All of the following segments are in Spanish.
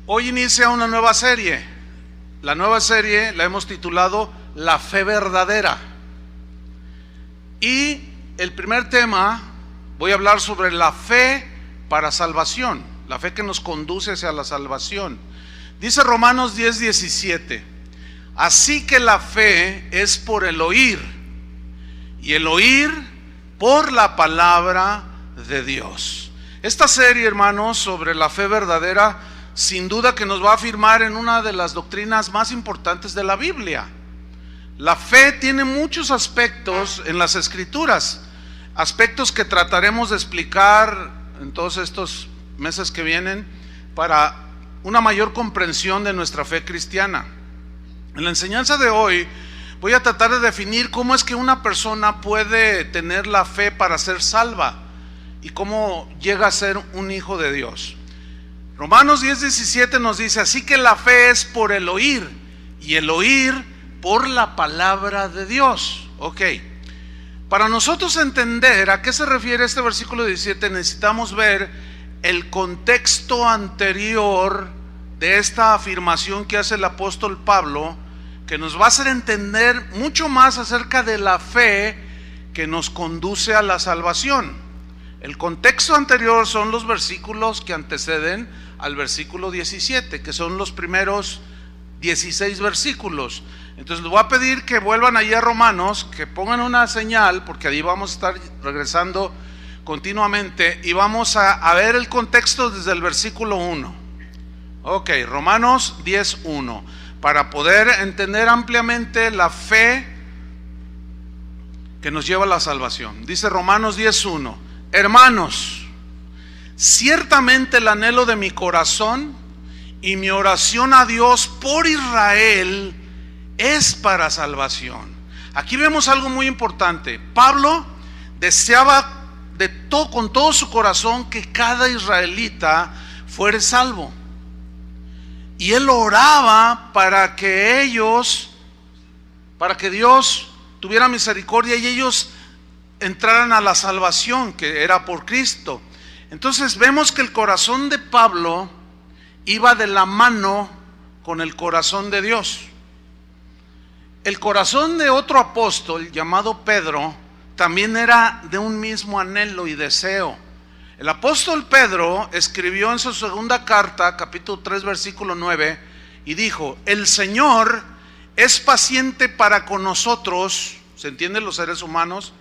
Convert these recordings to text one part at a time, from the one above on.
Hoy inicia una nueva serie. La nueva serie la hemos titulado La Fe Verdadera. Y el primer tema, voy a hablar sobre la fe para salvación, la fe que nos conduce hacia la salvación. Dice Romanos 10:17: así que la fe es por el oír, y el oír por la palabra de Dios. Esta serie, hermanos, sobre la fe verdadera, sin duda que nos va a afirmar en una de las doctrinas más importantes de la Biblia. La fe tiene muchos aspectos en las Escrituras, aspectos que trataremos de explicar en todos estos meses que vienen para una mayor comprensión de nuestra fe cristiana. En la enseñanza de hoy voy a tratar de definir cómo es que una persona puede tener la fe para ser salva y cómo llega a ser un hijo de Dios. Romanos 10:17 nos dice: así que la fe es por el oír, y el oír por la palabra de Dios. Ok, para nosotros entender a qué se refiere este versículo 17, necesitamos ver el contexto anterior de esta afirmación que hace el apóstol Pablo, que nos va a hacer entender mucho más acerca de la fe que nos conduce a la salvación. El contexto anterior son los versículos que anteceden al versículo 17, que son los primeros 16 versículos. Entonces les voy a pedir que vuelvan allí a Romanos, que pongan una señal, porque allí vamos a estar regresando continuamente, y vamos a ver el contexto desde el versículo 1. Ok, Romanos 10:1, para poder entender ampliamente la fe que nos lleva a la salvación. Dice Romanos 10:1: hermanos, ciertamente el anhelo de mi corazón y mi oración a Dios por Israel es para salvación. Aquí vemos algo muy importante. Pablo deseaba con todo su corazón que cada israelita fuera salvo, y él oraba para que Dios tuviera misericordia y ellos entraran a la salvación que era por Cristo. Entonces vemos que el corazón de Pablo iba de la mano con el corazón de Dios. El corazón de otro apóstol llamado Pedro también era de un mismo anhelo y deseo. El apóstol Pedro escribió en su segunda carta, capítulo 3, versículo 9, y dijo: el Señor es paciente para con nosotros, ¿se entiende? Los seres humanos,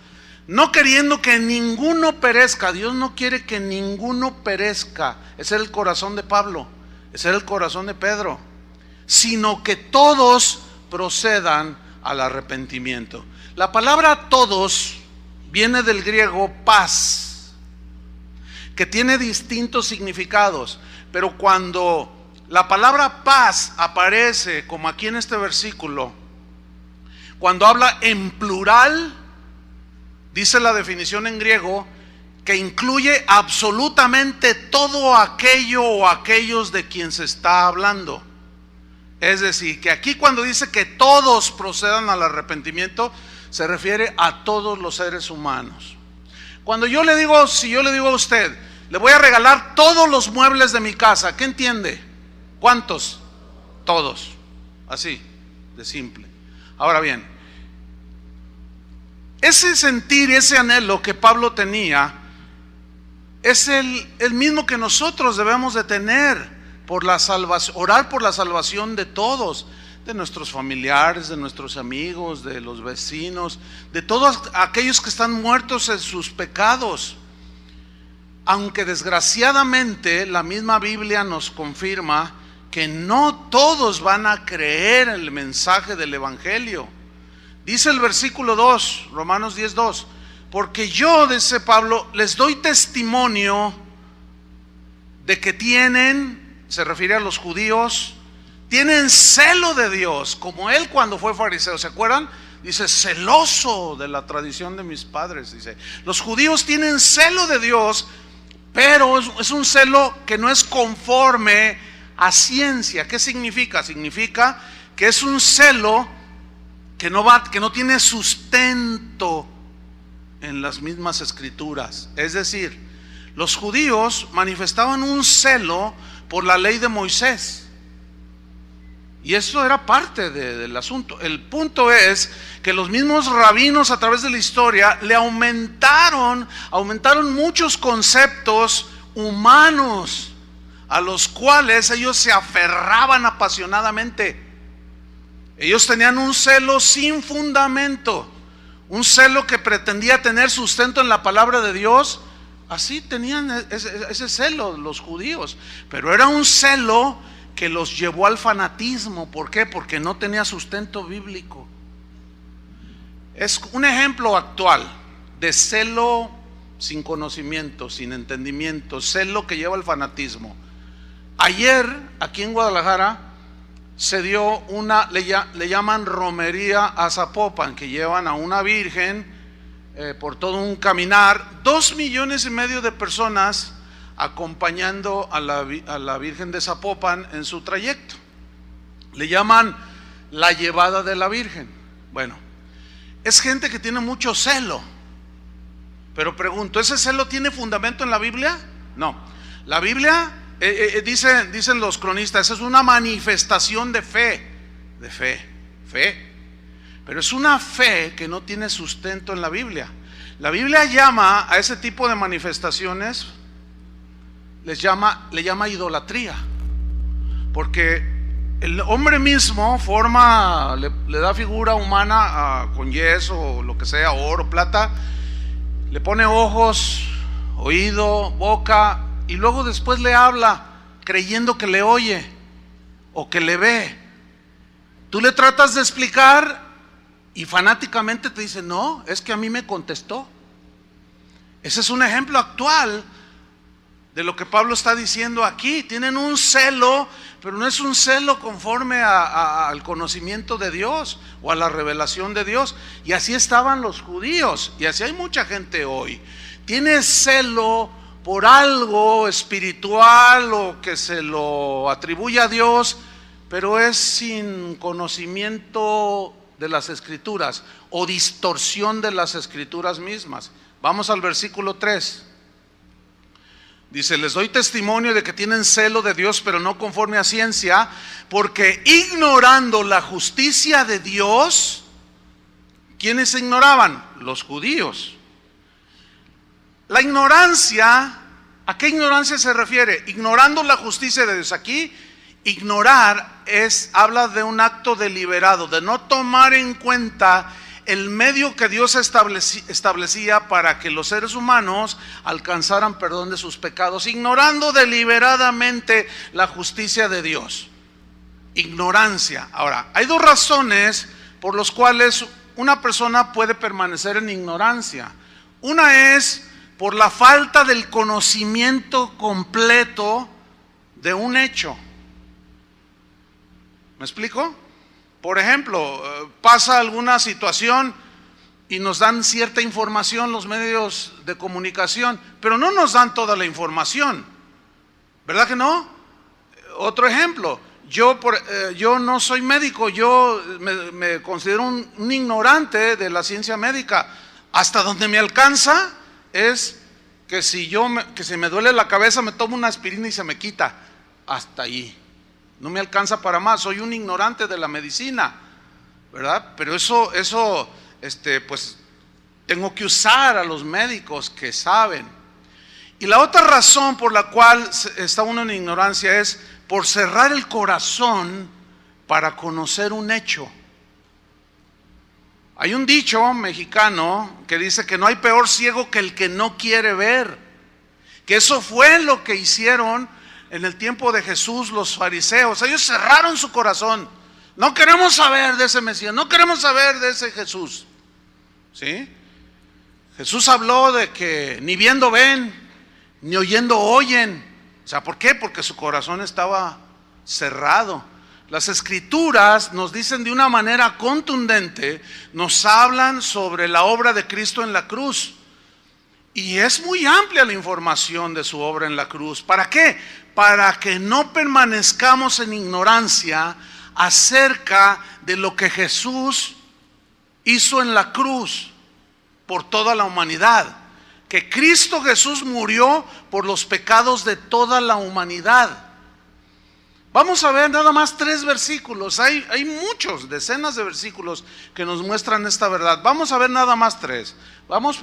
no queriendo que ninguno perezca. Dios no quiere que ninguno perezca. Ese era el corazón de Pablo, ese era el corazón de Pedro, sino que todos procedan al arrepentimiento. La palabra todos viene del griego pas, que tiene distintos significados, pero cuando la palabra paz aparece, como aquí en este versículo, cuando habla en plural, dice la definición en griego que incluye absolutamente todo aquello o aquellos de quien se está hablando. Es decir, que aquí cuando dice que todos procedan al arrepentimiento, se refiere a todos los seres humanos. Cuando si yo le digo a usted, le voy a regalar todos los muebles de mi casa, ¿qué entiende? ¿Cuántos? Todos. Así, de simple. Ahora bien, ese sentir, ese anhelo que Pablo tenía, es el mismo que nosotros debemos de tener por la salvación, orar por la salvación de todos, de nuestros familiares, de nuestros amigos, de los vecinos, de todos aquellos que están muertos en sus pecados. Aunque desgraciadamente la misma Biblia nos confirma que no todos van a creer en el mensaje del Evangelio. Dice el versículo 2, Romanos 10:2: porque yo, dice Pablo, les doy testimonio de que se refiere a los judíos, tienen celo de Dios, como él cuando fue fariseo. ¿Se acuerdan? Dice, celoso de la tradición de mis padres. Dice, los judíos tienen celo de Dios, pero es un celo que no es conforme a ciencia. ¿Qué significa? Significa que es un celo que no tiene sustento en las mismas escrituras. Es decir, los judíos manifestaban un celo por la ley de Moisés. Y eso era parte del asunto. El punto es que los mismos rabinos a través de la historia le aumentaron muchos conceptos humanos a los cuales ellos se aferraban apasionadamente. Ellos tenían un celo sin fundamento, un celo que pretendía tener sustento en la palabra de Dios. Así tenían ese celo los judíos, pero era un celo que los llevó al fanatismo. ¿Por qué? Porque no tenía sustento bíblico. Es un ejemplo actual de celo sin conocimiento, sin entendimiento, celo que lleva al fanatismo. Ayer, aquí en Guadalajara, se dio le llaman romería a Zapopan, que llevan a una virgen por todo un caminar, 2,5 millones de personas acompañando a la Virgen de Zapopan en su trayecto. Le llaman la llevada de la Virgen. Bueno, es gente que tiene mucho celo, pero pregunto, ¿ese celo tiene fundamento en la Biblia? No. La Biblia, dicen los cronistas, es una manifestación de fe, pero es una fe que no tiene sustento en la Biblia. La Biblia llama a ese tipo de manifestaciones, le llama idolatría, porque el hombre mismo le da figura humana con yeso o lo que sea, oro, plata, le pone ojos, oído, boca, y luego después le habla creyendo que le oye o que le ve. Tú le tratas de explicar y fanáticamente te dice, no, es que a mí me contestó. Ese es un ejemplo actual de lo que Pablo está diciendo aquí. Tienen un celo, pero no es un celo conforme al conocimiento de Dios o a la revelación de Dios. Y así estaban los judíos, y así hay mucha gente hoy. Tiene celo por algo espiritual o que se lo atribuye a Dios, pero es sin conocimiento de las Escrituras o distorsión de las Escrituras mismas. Vamos al versículo 3. Dice, les doy testimonio de que tienen celo de Dios, pero no conforme a ciencia, porque ignorando la justicia de Dios. ¿Quiénes ignoraban? Los judíos. La ignorancia, ¿a qué ignorancia se refiere? Ignorando la justicia de Dios. Aquí, ignorar habla de un acto deliberado, de no tomar en cuenta el medio que Dios establecía para que los seres humanos alcanzaran perdón de sus pecados, ignorando deliberadamente la justicia de Dios. Ignorancia. Ahora, hay dos razones por las cuales una persona puede permanecer en ignorancia. Una es por la falta del conocimiento completo de un hecho. ¿Me explico? Por ejemplo, pasa alguna situación y nos dan cierta información los medios de comunicación, pero no nos dan toda la información, ¿verdad que no? Otro ejemplo, yo no soy médico, yo me considero un ignorante de la ciencia médica. Hasta donde me alcanza es que si me duele la cabeza me tomo una aspirina y se me quita. Hasta ahí. No me alcanza para más, soy un ignorante de la medicina, ¿verdad? Pero pues tengo que usar a los médicos que saben. Y la otra razón por la cual está uno en ignorancia es por cerrar el corazón para conocer un hecho. Hay un dicho mexicano que dice que no hay peor ciego que el que no quiere ver. Que eso fue lo que hicieron en el tiempo de Jesús los fariseos. Ellos cerraron su corazón. No queremos saber de ese Mesías, no queremos saber de ese Jesús. ¿Sí? Jesús habló de que ni viendo ven, ni oyendo oyen. O sea, ¿por qué? Porque su corazón estaba cerrado. Las Escrituras nos dicen de una manera contundente, nos hablan sobre la obra de Cristo en la cruz. Y es muy amplia la información de su obra en la cruz. ¿Para qué? Para que no permanezcamos en ignorancia acerca de lo que Jesús hizo en la cruz por toda la humanidad. Que Cristo Jesús murió por los pecados de toda la humanidad. Vamos a ver nada más 3 versículos. Hay muchos, decenas de versículos que nos muestran esta verdad. Vamos a ver nada más 3. Vamos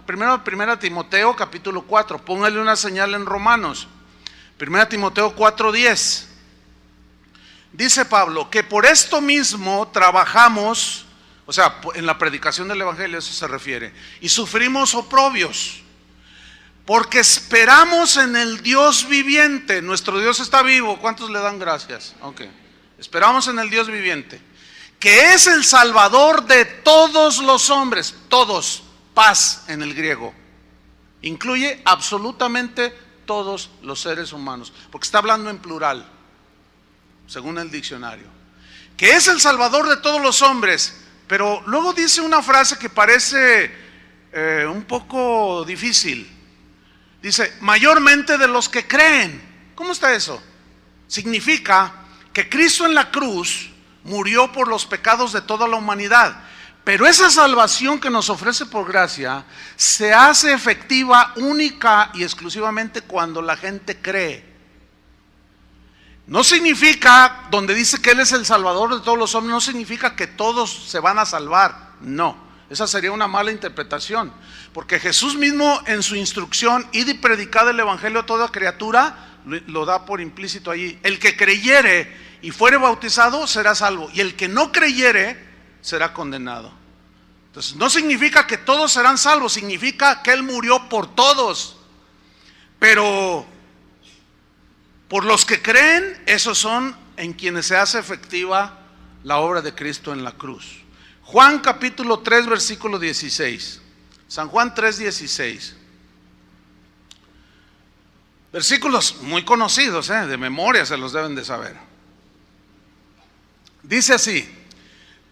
primero a 1 Timoteo capítulo 4. Póngale una señal en Romanos. 1 Timoteo 4:10. Dice Pablo que por esto mismo trabajamos, o sea, en la predicación del evangelio eso se refiere, y sufrimos oprobios, porque esperamos en el Dios viviente. Nuestro Dios está vivo. ¿Cuántos le dan gracias? Ok. Esperamos en el Dios viviente, que es el Salvador de todos los hombres. Todos, paz en el griego, incluye absolutamente todos los seres humanos, porque está hablando en plural, según el diccionario. Que es el Salvador de todos los hombres. Pero luego dice una frase que parece un poco difícil. Dice, mayormente de los que creen. ¿Cómo está eso? Significa que Cristo en la cruz murió por los pecados de toda la humanidad. Pero esa salvación que nos ofrece por gracia se hace efectiva única y exclusivamente cuando la gente cree. No significa, donde dice que Él es el Salvador de todos los hombres, no significa que todos se van a salvar. No, esa sería una mala interpretación. Porque Jesús mismo en su instrucción, id y predicad el evangelio a toda criatura, lo da por implícito allí. El que creyere y fuere bautizado será salvo, y el que no creyere será condenado. Entonces no significa que todos serán salvos, significa que Él murió por todos. Pero por los que creen, esos son en quienes se hace efectiva la obra de Cristo en la cruz. Juan capítulo 3 versículo 16. San Juan 3:16. Versículos muy conocidos, de memoria se los deben de saber. Dice así: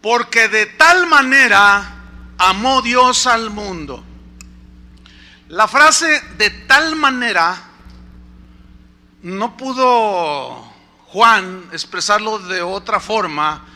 porque de tal manera amó Dios al mundo. La frase de tal manera no pudo Juan expresarlo de otra forma,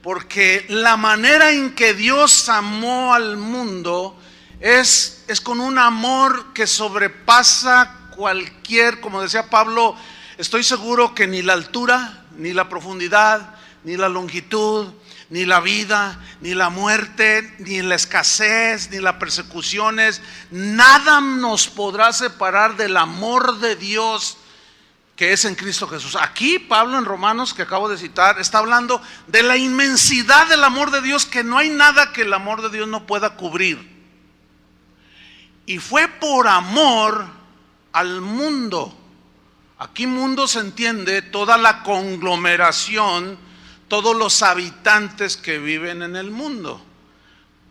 porque la manera en que Dios amó al mundo es con un amor que sobrepasa cualquier, como decía Pablo, estoy seguro que ni la altura, ni la profundidad, ni la longitud, ni la vida, ni la muerte, ni la escasez, ni las persecuciones, nada nos podrá separar del amor de Dios que es en Cristo Jesús. Aquí Pablo en Romanos, que acabo de citar, está hablando de la inmensidad del amor de Dios, que no hay nada que el amor de Dios no pueda cubrir. Y fue por amor al mundo. Aquí mundo se entiende toda la conglomeración, todos los habitantes que viven en el mundo.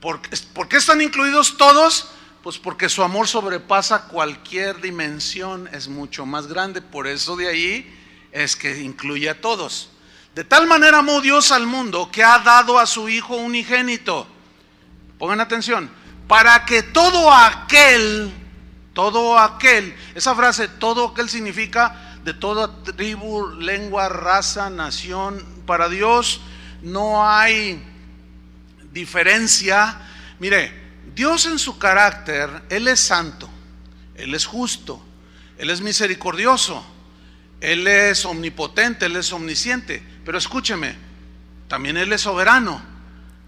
¿Por qué están incluidos todos? Pues porque su amor sobrepasa cualquier dimensión, es mucho más grande. Por eso de ahí es que incluye a todos. De tal manera amó Dios al mundo que ha dado a su Hijo unigénito. Pongan atención. Para que todo aquel, esa frase todo aquel significa de toda tribu, lengua, raza, nación. Para Dios no hay diferencia. Mire, Dios en su carácter, Él es santo, Él es justo, Él es misericordioso, Él es omnipotente, Él es omnisciente. Pero escúcheme, también Él es soberano.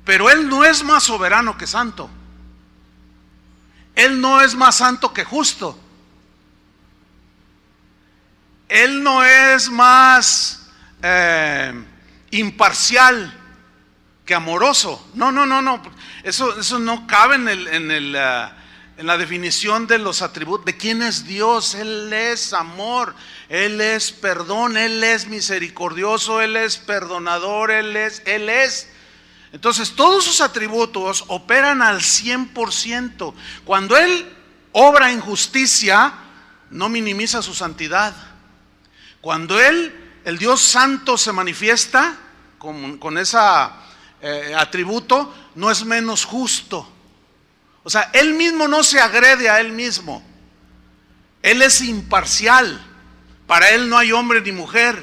Pero Él no es más soberano que santo. Él no es más santo que justo. Él no es más imparcial que amoroso. No. Eso no cabe en la definición de los atributos. ¿De quién es Dios? Él es amor, Él es perdón, Él es misericordioso, Él es perdonador, Él es. Entonces todos sus atributos operan al 100%. Cuando Él obra en justicia, no minimiza su santidad. Cuando Él, el Dios santo, se manifiesta con ese atributo, no es menos justo. O sea, Él mismo no se agrede a Él mismo. Él es imparcial. Para Él no hay hombre ni mujer,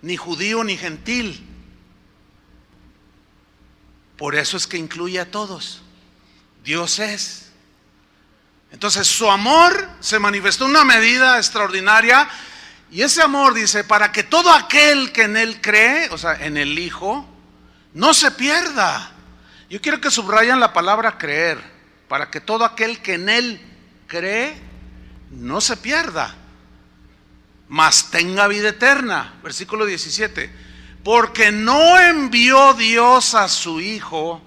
ni judío ni gentil. Por eso es que incluye a todos. Dios es. Entonces su amor se manifestó en una medida extraordinaria Y ese amor dice, para que todo aquel que en Él cree, o sea, en el Hijo, no se pierda. Yo quiero que subrayen la palabra creer, para que todo aquel que en Él cree, no se pierda, mas tenga vida eterna. Versículo 17. Porque no envió Dios a su Hijo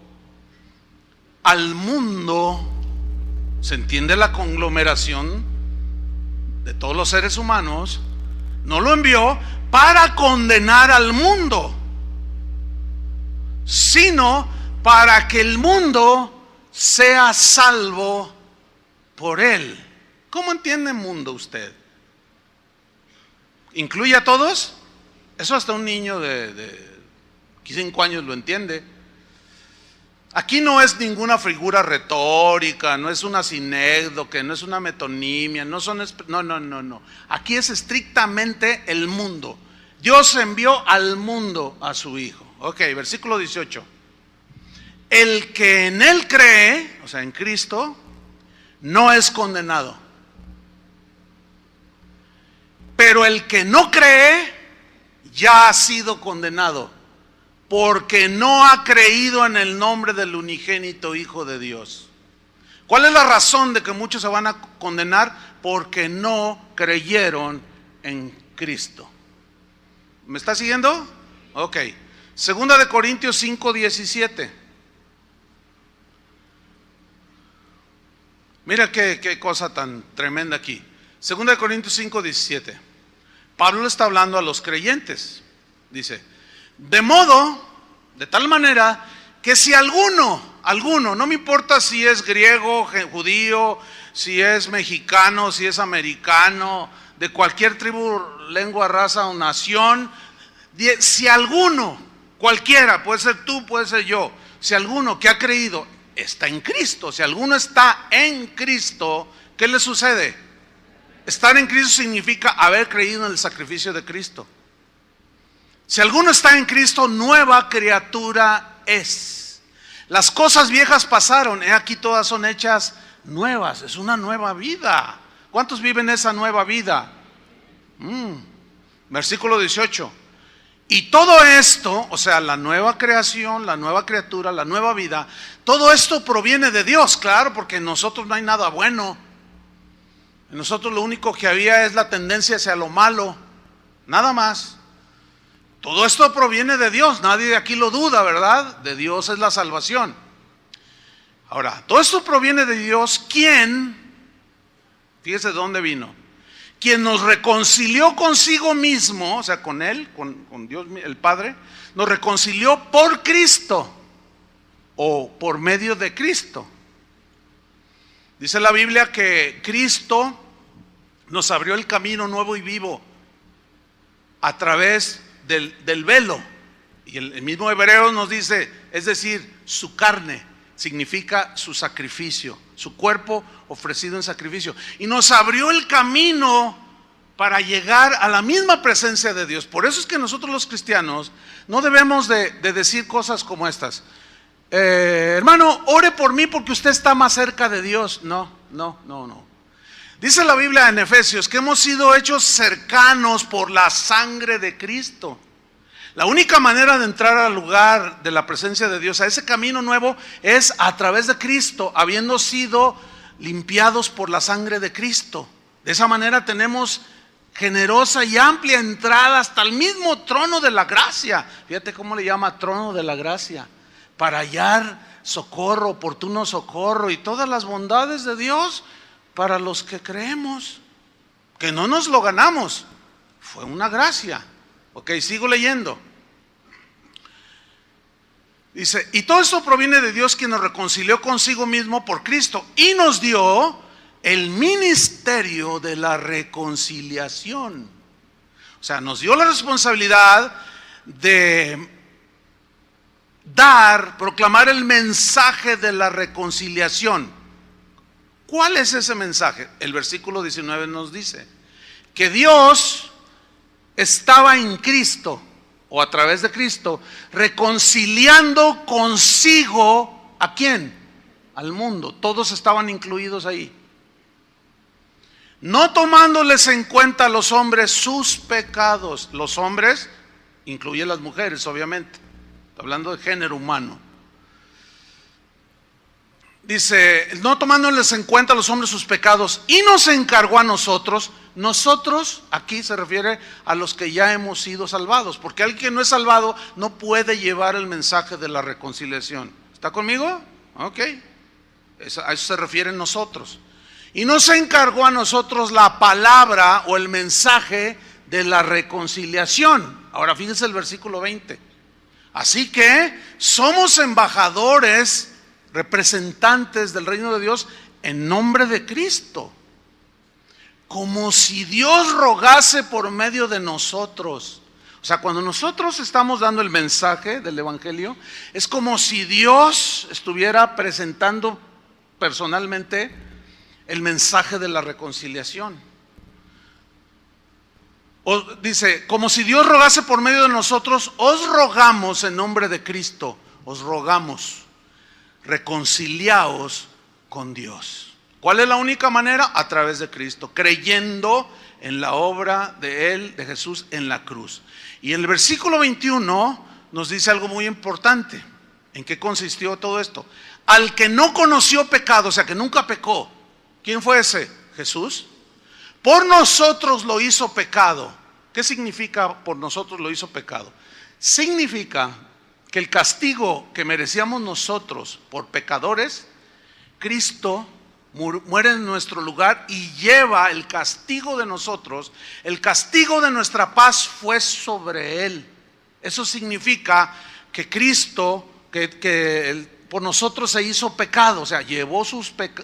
al mundo, se entiende la conglomeración de todos los seres humanos, no lo envió para condenar al mundo, sino para que el mundo sea salvo por Él. ¿Cómo entiende mundo usted? ¿Incluye a todos? Eso hasta un niño de 5 años lo entiende. Aquí no es ninguna figura retórica, no es una sinécdoque, no es una metonimia, no. Aquí es estrictamente el mundo. Dios envió al mundo a su Hijo. Ok, versículo 18. El que en Él cree, o sea, en Cristo, no es condenado. Pero el que no cree, ya ha sido condenado, porque no ha creído en el nombre del unigénito Hijo de Dios. ¿Cuál es la razón de que muchos se van a condenar? Porque no creyeron en Cristo. ¿Me está siguiendo? Ok. Segunda de Corintios 5:17. Mira qué cosa tan tremenda aquí. Segunda de Corintios 5:17. Pablo está hablando a los creyentes. Dice, de tal manera que si alguno, no me importa si es griego, judío, si es mexicano, si es americano, de cualquier tribu, lengua, raza o nación, si alguno, cualquiera, puede ser tú, puede ser yo, si alguno que ha creído está en Cristo, si alguno está en Cristo, ¿qué le sucede? Estar en Cristo significa haber creído en el sacrificio de Cristo. Si alguno está en Cristo, nueva criatura es. Las cosas viejas pasaron, aquí todas son hechas nuevas. Es una nueva vida. ¿Cuántos viven esa nueva vida? Versículo 18. Y todo esto, o sea, la nueva creación, la nueva criatura, la nueva vida, todo esto proviene de Dios, claro, porque en nosotros no hay nada bueno. En nosotros lo único que había es la tendencia hacia lo malo, nada más. Todo esto proviene de Dios, nadie de aquí lo duda, ¿verdad? De Dios es la salvación. Ahora, todo esto proviene de Dios, ¿quién? Fíjese de dónde vino. Quien nos reconcilió consigo mismo, o sea, con Él, con Dios el Padre, nos reconcilió por Cristo o por medio de Cristo. Dice la Biblia que Cristo nos abrió el camino nuevo y vivo a través del velo. Y el mismo hebreo nos dice, es decir, su carne significa su sacrificio, su cuerpo ofrecido en sacrificio. Y nos abrió el camino para llegar a la misma presencia de Dios. Por eso es que nosotros los cristianos no debemos de decir cosas como estas. Hermano, ore por mí porque usted está más cerca de Dios. No. Dice la Biblia en Efesios que hemos sido hechos cercanos por la sangre de Cristo. La única manera de entrar al lugar de la presencia de Dios, a ese camino nuevo, es a través de Cristo, habiendo sido limpiados por la sangre de Cristo. De esa manera tenemos generosa y amplia entrada hasta el mismo trono de la gracia. Fíjate cómo le llama trono de la gracia. Para hallar socorro, oportuno socorro y todas las bondades de Dios para los que creemos, que no nos lo ganamos, fue una gracia. Ok, sigo leyendo. Dice, y todo esto proviene de Dios, quien nos reconcilió consigo mismo por Cristo y nos dio el ministerio de la reconciliación. O sea, nos dio la responsabilidad de proclamar el mensaje de la reconciliación. ¿Cuál es ese mensaje? El versículo 19 nos dice que Dios estaba en Cristo, o a través de Cristo, reconciliando consigo, ¿a quién? Al mundo. Todos estaban incluidos ahí. no tomándoles en cuenta a los hombres sus pecados. Los hombres incluye las mujeres, obviamente. Está hablando de género humano. Dice, no tomándoles en cuenta a los hombres sus pecados, y nos encargó a nosotros. Nosotros, aquí se refiere a los que ya hemos sido salvados, porque alguien que no es salvado no puede llevar el mensaje de la reconciliación. ¿Está conmigo? Ok. A eso se refiere nosotros. Y nos encargó a nosotros la palabra o el mensaje de la reconciliación. Ahora fíjense el versículo 20. Así que somos embajadores, representantes del reino de Dios en nombre de Cristo, como si Dios rogase por medio de nosotros. O sea, cuando nosotros estamos dando el mensaje del evangelio, es como si Dios estuviera presentando personalmente el mensaje de la reconciliación. O dice, como si Dios rogase por medio de nosotros, os rogamos en nombre de Cristo, os rogamos, reconciliaos con Dios. ¿Cuál es la única manera? A través de Cristo, creyendo en la obra de Él, de Jesús en la cruz. Y en el versículo 21 nos dice algo muy importante. ¿En qué consistió todo esto? Al que no conoció pecado, o sea que nunca pecó. ¿Quién fue ese? Jesús. Por nosotros lo hizo pecado. ¿Qué significa por nosotros lo hizo pecado? Significa que el castigo que merecíamos nosotros por pecadores, Cristo muere en nuestro lugar y lleva el castigo de nosotros. El castigo de nuestra paz fue sobre Él. Eso significa que Cristo, por nosotros se hizo pecado, o sea, llevó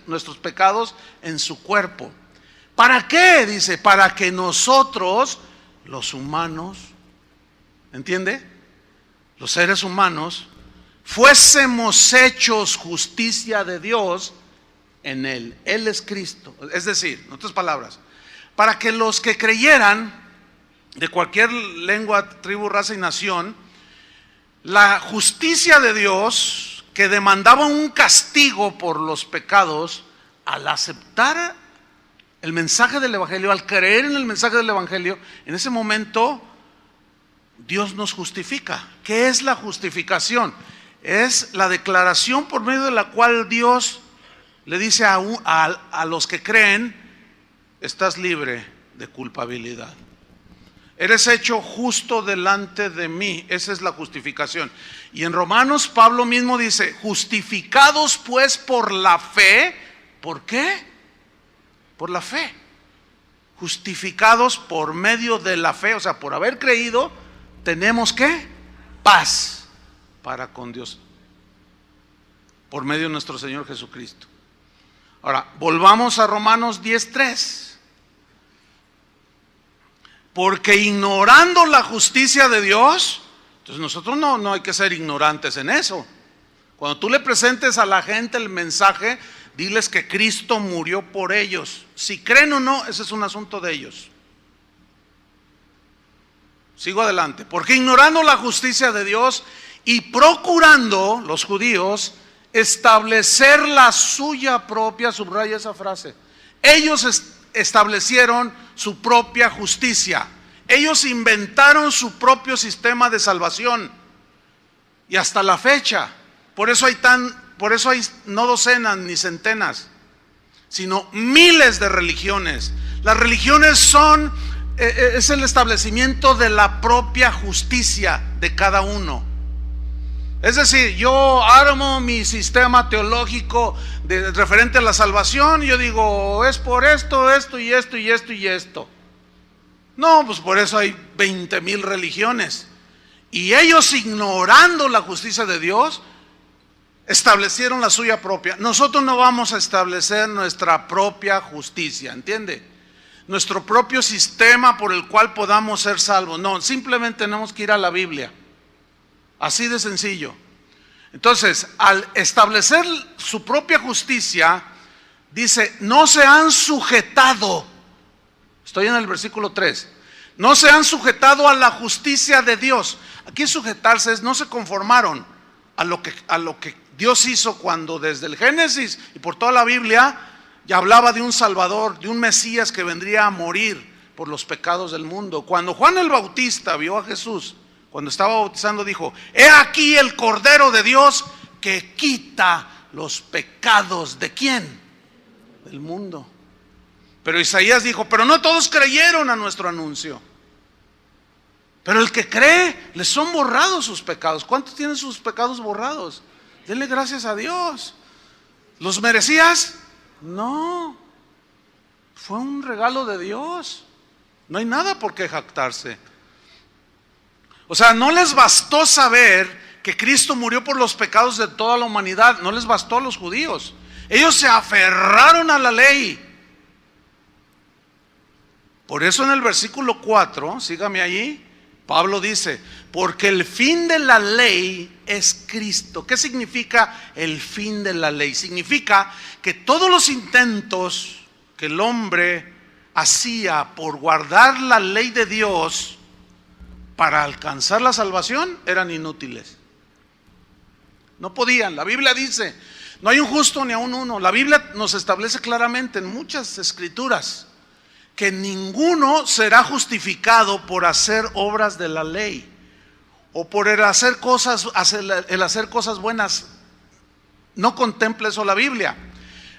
nuestros pecados en su cuerpo. ¿Para qué? Dice, para que nosotros, los humanos, ¿entiende? Los seres humanos, fuésemos hechos justicia de Dios en Él. Él es Cristo. Es decir, en otras palabras, para que los que creyeran, de cualquier lengua, tribu, raza y nación, la justicia de Dios, que demandaba un castigo por los pecados, al aceptar el mensaje del evangelio, al creer en el mensaje del evangelio, en ese momento Dios nos justifica. ¿Qué es la justificación? Es la declaración por medio de la cual Dios le dice a los que creen: estás libre de culpabilidad, eres hecho justo delante de mí. Esa es la justificación. Y en Romanos Pablo mismo dice: justificados pues por la fe. ¿Por qué? Por la fe. Justificados por medio de la fe, o sea, por haber creído, tenemos ¿qué? Paz para con Dios, por medio de nuestro Señor Jesucristo. Ahora, volvamos a Romanos 10:3. Porque ignorando la justicia de Dios, entonces nosotros no hay que ser ignorantes en eso. Cuando tú le presentes a la gente el mensaje, diles que Cristo murió por ellos. Si creen o no, ese es un asunto de ellos. Sigo adelante. Porque ignorando la justicia de Dios y procurando, los judíos, establecer la suya propia, subraya esa frase. Ellos establecieron su propia justicia. Ellos inventaron su propio sistema de salvación. Y hasta la fecha, por eso hay no docenas ni centenas, sino miles de religiones. Las religiones es el establecimiento de la propia justicia de cada uno. Es decir, yo armo mi sistema teológico referente a la salvación y yo digo, es por esto, esto y esto y esto y esto. No, pues por eso hay 20,000 religiones. Y ellos, ignorando la justicia de Dios, establecieron la suya propia. Nosotros no vamos a establecer nuestra propia justicia, ¿entiende? Nuestro propio sistema por el cual podamos ser salvos. No, simplemente tenemos que ir a la Biblia. Así de sencillo. Entonces, al establecer su propia justicia, dice, no se han sujetado. Estoy en el versículo 3. No se han sujetado a la justicia de Dios. Aquí sujetarse es, no se conformaron a lo que Dios hizo cuando desde el Génesis y por toda la Biblia y hablaba de un Salvador, de un Mesías que vendría a morir por los pecados del mundo. Cuando Juan el Bautista vio a Jesús, cuando estaba bautizando, dijo: he aquí el Cordero de Dios que quita los pecados ¿de quién? Del mundo. Pero Isaías dijo: pero no todos creyeron a nuestro anuncio. Pero el que cree, le son borrados sus pecados. ¿Cuántos tienen sus pecados borrados? Denle gracias a Dios. ¿Los merecías? No. Fue un regalo de Dios. No hay nada por qué jactarse. O sea, no les bastó saber que Cristo murió por los pecados de toda la humanidad. No les bastó a los judíos. Ellos se aferraron a la ley. Por eso en el versículo 4, sígame allí, Pablo dice: porque el fin de la ley es Cristo. ¿Qué significa el fin de la ley? Significa que todos los intentos que el hombre hacía por guardar la ley de Dios para alcanzar la salvación eran inútiles. No podían. La Biblia dice: no hay un justo ni aun uno. La Biblia nos establece claramente en muchas escrituras que ninguno será justificado por hacer obras de la ley o por el hacer cosas buenas. No contempla eso la Biblia,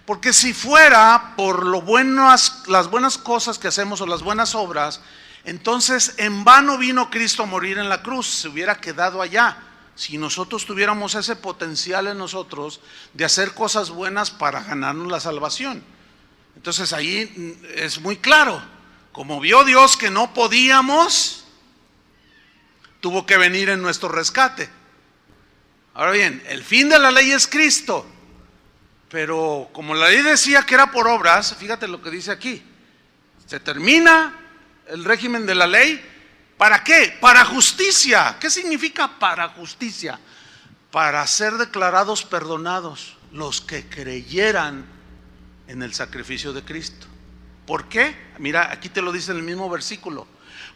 porque si fuera por las buenas cosas que hacemos o las buenas obras, entonces en vano vino Cristo a morir en la cruz. Se hubiera quedado allá. Si nosotros tuviéramos ese potencial en nosotros de hacer cosas buenas para ganarnos la salvación. Entonces ahí es muy claro, como vio Dios que no podíamos, tuvo que venir en nuestro rescate. Ahora bien, el fin de la ley es Cristo, pero como la ley decía que era por obras, fíjate lo que dice aquí: se termina el régimen de la ley. ¿Para qué? Para justicia. ¿Qué significa para justicia? Para ser declarados perdonados los que creyeran en el sacrificio de Cristo. ¿Por qué? Mira, aquí te lo dice en el mismo versículo: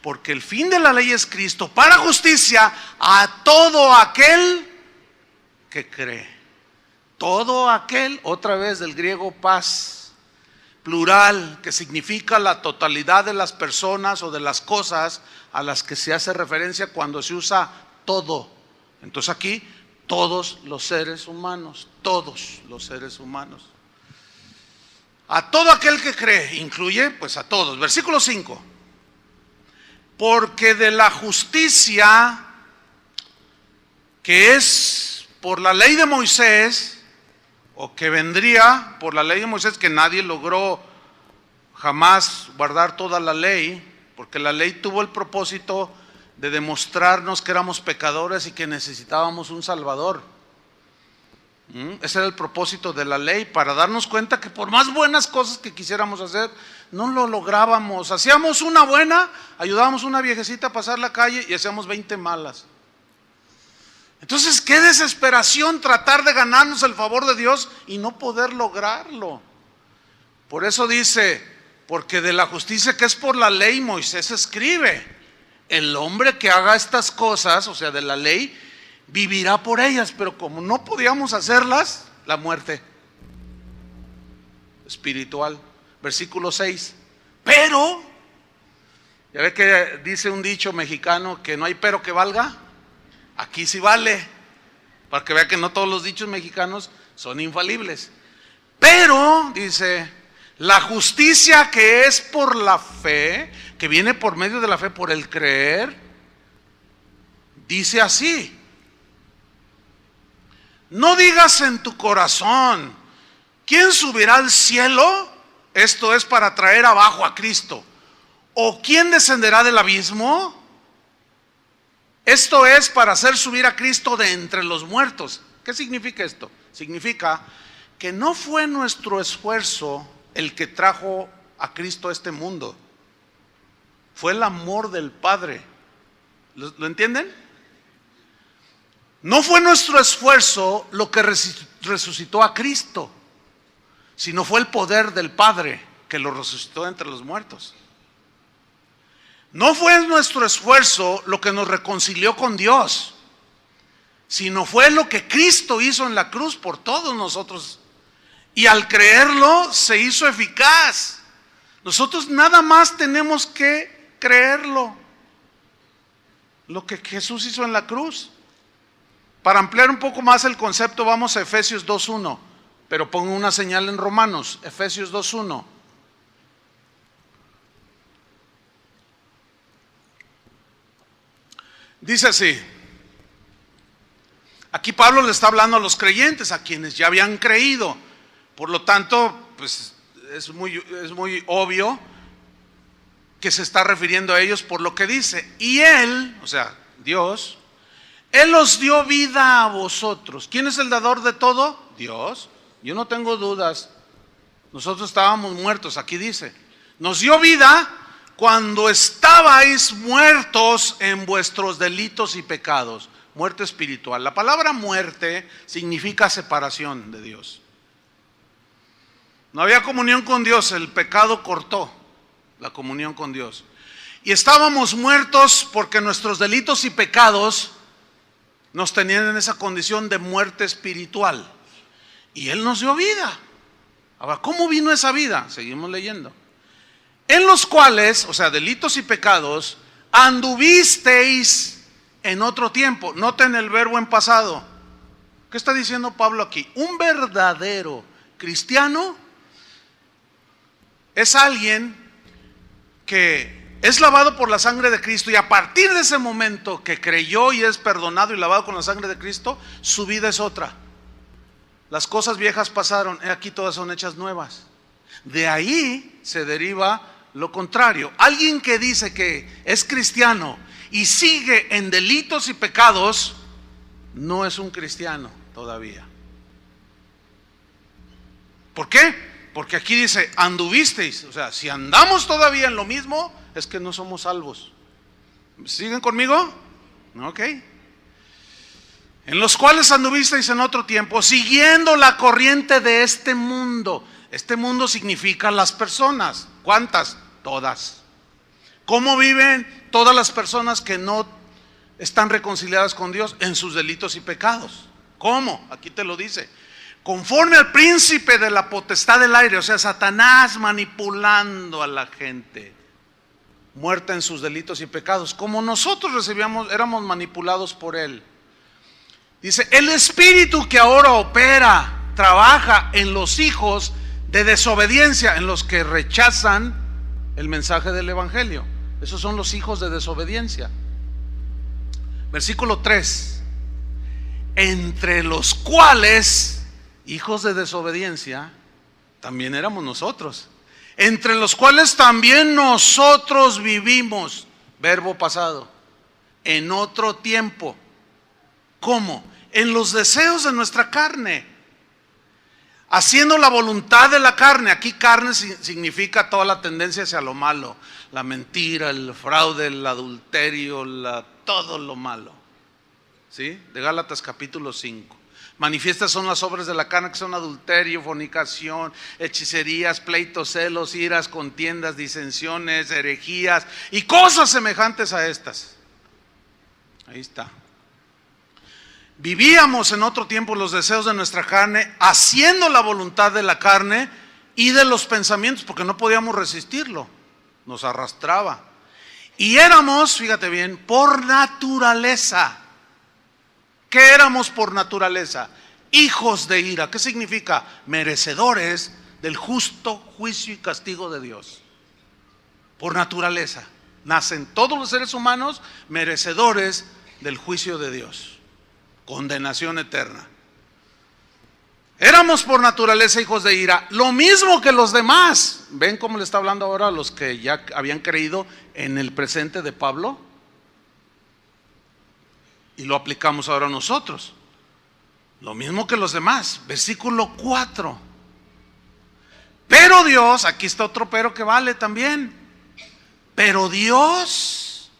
porque el fin de la ley es Cristo para justicia a todo aquel que cree. Todo aquel, otra vez del griego pas, plural, que significa la totalidad de las personas o de las cosas a las que se hace referencia cuando se usa todo. Entonces aquí, todos los seres humanos, todos los seres humanos. A todo aquel que cree, incluye pues a todos. Versículo 5: porque de la justicia que es por la ley de Moisés, o que vendría por la ley de Moisés, que nadie logró jamás guardar toda la ley, porque la ley tuvo el propósito de demostrarnos que éramos pecadores y que necesitábamos un Salvador. Ese era el propósito de la ley, para darnos cuenta que por más buenas cosas que quisiéramos hacer, no lo lográbamos. Hacíamos una buena, ayudábamos a una viejecita a pasar la calle y hacíamos 20 malas. Entonces, qué desesperación tratar de ganarnos el favor de Dios y no poder lograrlo. Por eso dice: porque de la justicia que es por la ley, Moisés escribe: el hombre que haga estas cosas, o sea, de la ley, vivirá por ellas. Pero como no podíamos hacerlas, la muerte espiritual. Versículo 6: pero, ya ve que dice un dicho mexicano que no hay pero que valga. Aquí sí vale, para que vea que no todos los dichos mexicanos son infalibles. Pero, dice, la justicia que es por la fe, que viene por medio de la fe, por el creer, dice así: no digas en tu corazón: ¿quién subirá al cielo? Esto es para traer abajo a Cristo. ¿O quién descenderá del abismo? Esto es para hacer subir a Cristo de entre los muertos. ¿Qué significa esto? Significa que no fue nuestro esfuerzo el que trajo a Cristo a este mundo. Fue el amor del Padre. ¿Lo entienden? No fue nuestro esfuerzo lo que resucitó a Cristo, sino fue el poder del Padre que lo resucitó entre los muertos. No fue nuestro esfuerzo lo que nos reconcilió con Dios, sino fue lo que Cristo hizo en la cruz por todos nosotros. Y al creerlo se hizo eficaz. Nosotros nada más tenemos que creerlo. Lo que Jesús hizo en la cruz. Para ampliar un poco más el concepto, vamos a Efesios 2:1. Pero pongo una señal en Romanos, Efesios 2:1. Dice así. Aquí Pablo le está hablando a los creyentes, a quienes ya habían creído. Por lo tanto, pues es muy obvio que se está refiriendo a ellos por lo que dice. Y Él, o sea, Dios, Él os dio vida a vosotros. ¿Quién es el dador de todo? Dios. Yo no tengo dudas. Nosotros estábamos muertos, aquí dice. Nos dio vida cuando estabais muertos en vuestros delitos y pecados. Muerte espiritual. La palabra muerte significa separación de Dios. No había comunión con Dios, el pecado cortó la comunión con Dios. Y estábamos muertos porque nuestros delitos y pecados nos tenían en esa condición de muerte espiritual. Y Él nos dio vida. Ahora, ¿cómo vino esa vida? Seguimos leyendo. En los cuales, o sea, delitos y pecados, anduvisteis en otro tiempo. Noten el verbo en pasado. ¿Qué está diciendo Pablo aquí? Un verdadero cristiano es alguien que es lavado por la sangre de Cristo, y a partir de ese momento que creyó y es perdonado y lavado con la sangre de Cristo, su vida es otra. Las cosas viejas pasaron, aquí todas son hechas nuevas. De ahí se deriva lo contrario. Alguien que dice que es cristiano y sigue en delitos y pecados, no es un cristiano todavía. ¿Por qué? Porque aquí dice, anduvisteis. O sea, si andamos todavía en lo mismo, es que no somos salvos. ¿Siguen conmigo? Ok. En los cuales anduvisteis en otro tiempo, siguiendo la corriente de este mundo. Este mundo significa las personas. ¿Cuántas? Todas. ¿Cómo viven todas las personas que no están reconciliadas con Dios? En sus delitos y pecados. ¿Cómo? Aquí te lo dice. Conforme al príncipe de la potestad del aire, o sea, Satanás manipulando a la gente, muerta en sus delitos y pecados, como nosotros éramos manipulados por él. Dice, el espíritu que ahora opera, trabaja en los hijos de desobediencia, en los que rechazan el mensaje del evangelio. Esos son los hijos de desobediencia. Versículo 3. Entre los cuales, hijos de desobediencia, también éramos nosotros. Entre los cuales también nosotros vivimos, verbo pasado, en otro tiempo. ¿Cómo? En los deseos de nuestra carne, haciendo la voluntad de la carne. Aquí carne significa toda la tendencia hacia lo malo, la mentira, el fraude, el adulterio, todo lo malo. ¿Sí? De Gálatas capítulo 5. Manifiestas son las obras de la carne, que son adulterio, fornicación, hechicerías, pleitos, celos, iras, contiendas, disensiones, herejías y cosas semejantes a estas. Ahí está. Vivíamos en otro tiempo los deseos de nuestra carne, haciendo la voluntad de la carne y de los pensamientos, porque no podíamos resistirlo, nos arrastraba. Y éramos, fíjate bien, por naturaleza. ¿Qué éramos por naturaleza? Hijos de ira. ¿Qué significa? Merecedores del justo juicio y castigo de Dios. Por naturaleza. Nacen todos los seres humanos merecedores del juicio de Dios. Condenación eterna. Éramos por naturaleza hijos de ira, lo mismo que los demás. ¿Ven cómo le está hablando ahora a los que ya habían creído en el presente de Pablo? Y lo aplicamos ahora nosotros. Lo mismo que los demás. Versículo 4. Pero Dios, aquí está otro pero que vale también. Pero Dios,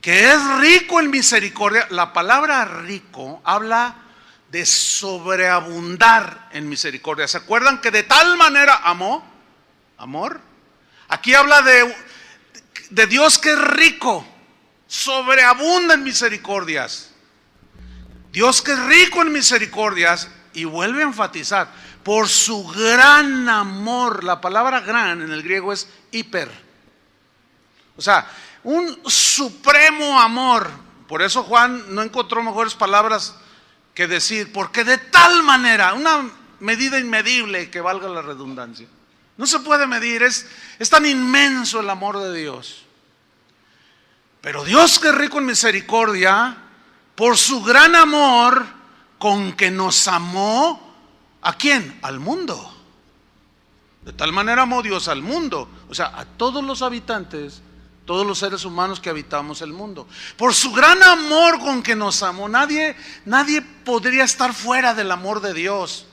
que es rico en misericordia. La palabra rico habla de sobreabundar en misericordia. ¿Se acuerdan que de tal manera amó? Amor. Aquí habla de Dios que es rico, sobreabunda en misericordias. Dios que es rico en misericordias, y vuelve a enfatizar, por su gran amor. La palabra gran en el griego es hiper. O sea, un supremo amor. Por eso Juan no encontró mejores palabras que decir, porque de tal manera, una medida inmedible que valga la redundancia. No se puede medir, es tan inmenso el amor de Dios. Pero Dios, que es rico en misericordia, por su gran amor con que nos amó, ¿a quién? Al mundo. De tal manera amó Dios al mundo, o sea, a todos los habitantes, todos los seres humanos que habitamos el mundo. Por su gran amor con que nos amó, nadie podría estar fuera del amor de Dios.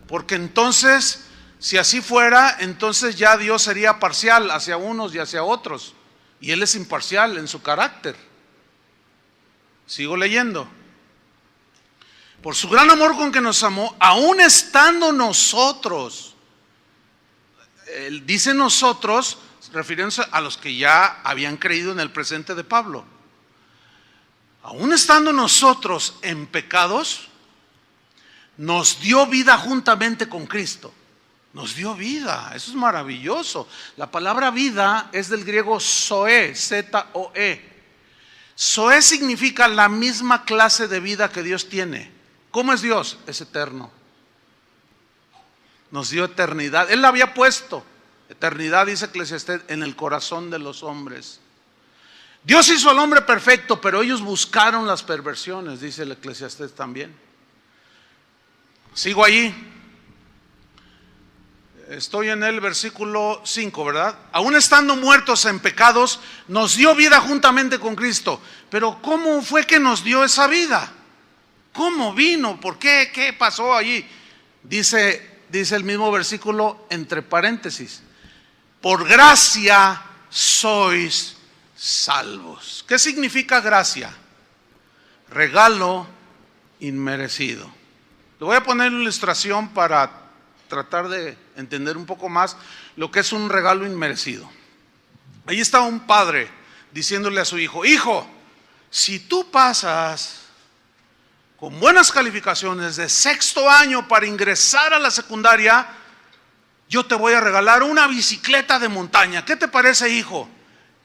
Porque entonces, si así fuera, entonces ya Dios sería parcial hacia unos y hacia otros. Y Él es imparcial en su carácter. Sigo leyendo. Por su gran amor con que nos amó, aún estando nosotros, Él dice nosotros, refiriéndose a los que ya habían creído en el presente de Pablo. Aún estando nosotros en pecados, nos dio vida juntamente con Cristo. Nos dio vida, eso es maravilloso. La palabra vida es del griego zoe, Z-O-E. Zoe significa la misma clase de vida que Dios tiene. ¿Cómo es Dios? Es eterno. Nos dio eternidad. Él la había puesto. Eternidad, dice Eclesiastés, en el corazón de los hombres. Dios hizo al hombre perfecto, pero ellos buscaron las perversiones, dice el Eclesiastés también. Sigo allí. Estoy en el versículo 5, ¿verdad? Aún estando muertos en pecados, nos dio vida juntamente con Cristo. Pero ¿cómo fue que nos dio esa vida? ¿Cómo vino? ¿Por qué? ¿Qué pasó allí? Dice el mismo versículo entre paréntesis. Por gracia sois salvos. ¿Qué significa gracia? Regalo inmerecido. Le voy a poner una ilustración para tratar de entender un poco más lo que es un regalo inmerecido. Ahí está un padre diciéndole a su hijo: hijo, si tú pasas con buenas calificaciones de sexto año para ingresar a la secundaria, yo te voy a regalar una bicicleta de montaña. ¿Qué te parece, hijo?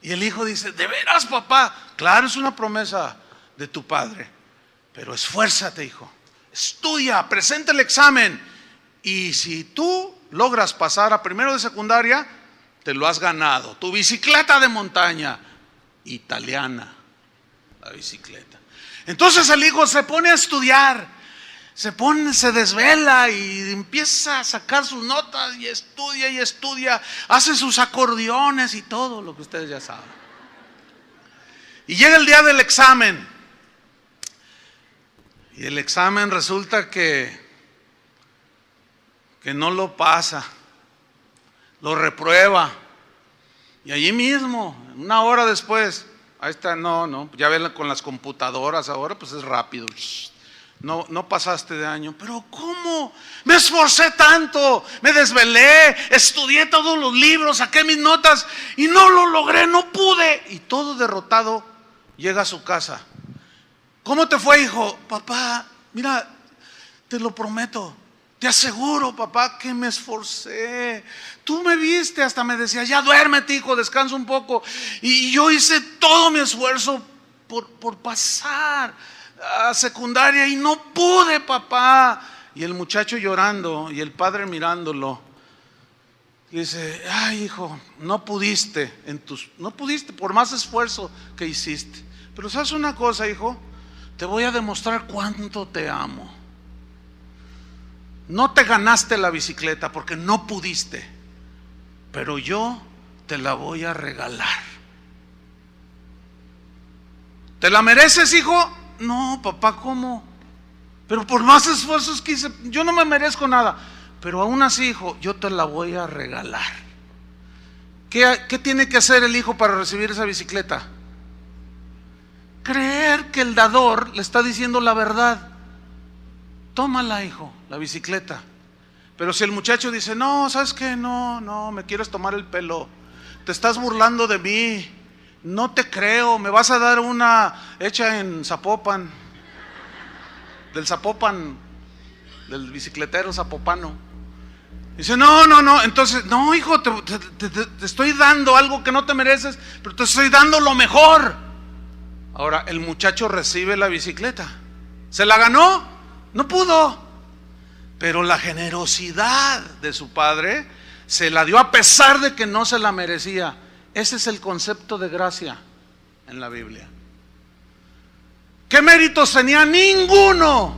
Y el hijo dice: ¿de veras, papá? Claro, es una promesa de tu padre, pero esfuérzate, hijo, estudia, presenta el examen, y si tú logras pasar a primero de secundaria, te lo has ganado, tu bicicleta de montaña italiana, la bicicleta. Entonces el hijo se pone a estudiar, se desvela y empieza a sacar sus notas y estudia, hace sus acordeones y todo lo que ustedes ya saben. Y llega el día del examen, y el examen resulta que no lo pasa, lo reprueba, y allí mismo, una hora después, ahí está, no, ya ven con las computadoras ahora, pues es rápido. No pasaste de año. Pero ¿cómo? Me esforcé tanto, me desvelé, estudié todos los libros, saqué mis notas y no lo logré, no pude. Y todo derrotado llega a su casa. ¿Cómo te fue, hijo? Papá, mira, te lo prometo, te aseguro, papá, que me esforcé. Tú me viste, hasta me decías: ya duérmete, hijo, descansa un poco. Y yo hice todo mi esfuerzo por pasar a secundaria y no pude, papá. Y el muchacho llorando y el padre mirándolo, dice: ay, hijo, no pudiste por más esfuerzo que hiciste. Pero ¿sabes una cosa, hijo? Te voy a demostrar cuánto te amo. No te ganaste la bicicleta porque no pudiste, pero yo te la voy a regalar. ¿Te la mereces, hijo? No, papá, ¿cómo? Pero por más esfuerzos que hice, yo no me merezco nada. Pero aún así, hijo, yo te la voy a regalar. ¿Qué tiene que hacer el hijo para recibir esa bicicleta? Creer que el dador le está diciendo la verdad. Tómala, hijo, la bicicleta. Pero si el muchacho dice: no, ¿sabes qué? No, me quieres tomar el pelo, te estás burlando de mí, no te creo, me vas a dar una hecha en Zapopan, del bicicletero zapopano. Dice, no, entonces, no, hijo, te estoy dando algo que no te mereces, pero te estoy dando lo mejor. Ahora, el muchacho recibe la bicicleta. ¿Se la ganó? No pudo. Pero la generosidad de su padre se la dio a pesar de que no se la merecía. Ese es el concepto de gracia en la Biblia. ¿Qué méritos tenía? Ninguno.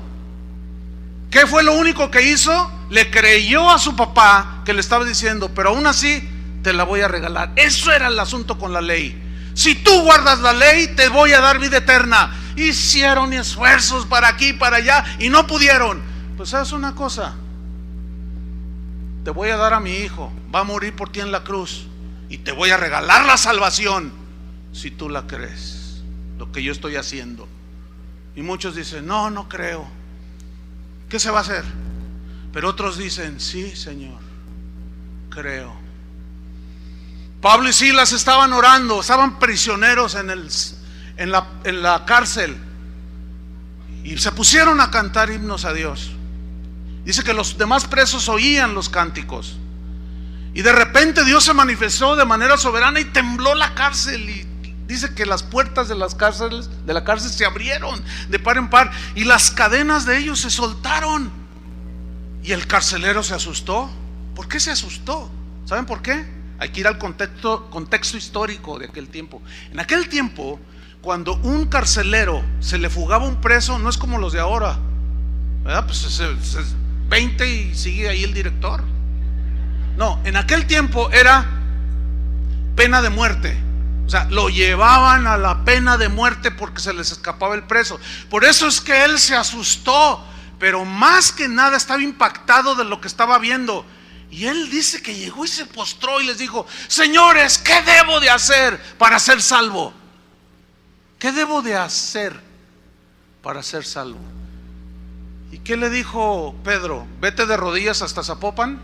¿Qué fue lo único que hizo? Le creyó a su papá que le estaba diciendo, pero aún así te la voy a regalar. Eso era el asunto con la ley. Si tú guardas la ley, te voy a dar vida eterna. Hicieron esfuerzos para aquí y para allá y no pudieron. Pues sabes una cosa, te voy a dar a mi hijo, va a morir por ti en la cruz y te voy a regalar la salvación si tú la crees, lo que yo estoy haciendo. Y muchos dicen, no creo. ¿Qué se va a hacer? Pero otros dicen, sí, Señor, creo. Pablo y Silas estaban orando, estaban prisioneros en la cárcel y se pusieron a cantar himnos a Dios. Dice que los demás presos oían los cánticos y de repente Dios se manifestó de manera soberana y tembló la cárcel, y dice que las puertas de la cárcel se abrieron de par en par y las cadenas de ellos se soltaron. Y el carcelero se asustó. ¿Por qué se asustó? ¿Saben por qué? Hay que ir al contexto histórico de aquel tiempo. En aquel tiempo, cuando un carcelero se le fugaba un preso, no es como los de ahora, ¿verdad? Pues 20 y sigue ahí el director. No, en aquel tiempo era pena de muerte. O sea, lo llevaban a la pena de muerte porque se les escapaba el preso. Por eso es que él se asustó, pero más que nada estaba impactado de lo que estaba viendo. Y él dice que llegó y se postró y les dijo, señores, ¿qué debo de hacer para ser salvo? ¿Qué debo de hacer para ser salvo? ¿Y qué le dijo Pedro? Vete de rodillas hasta Zapopan.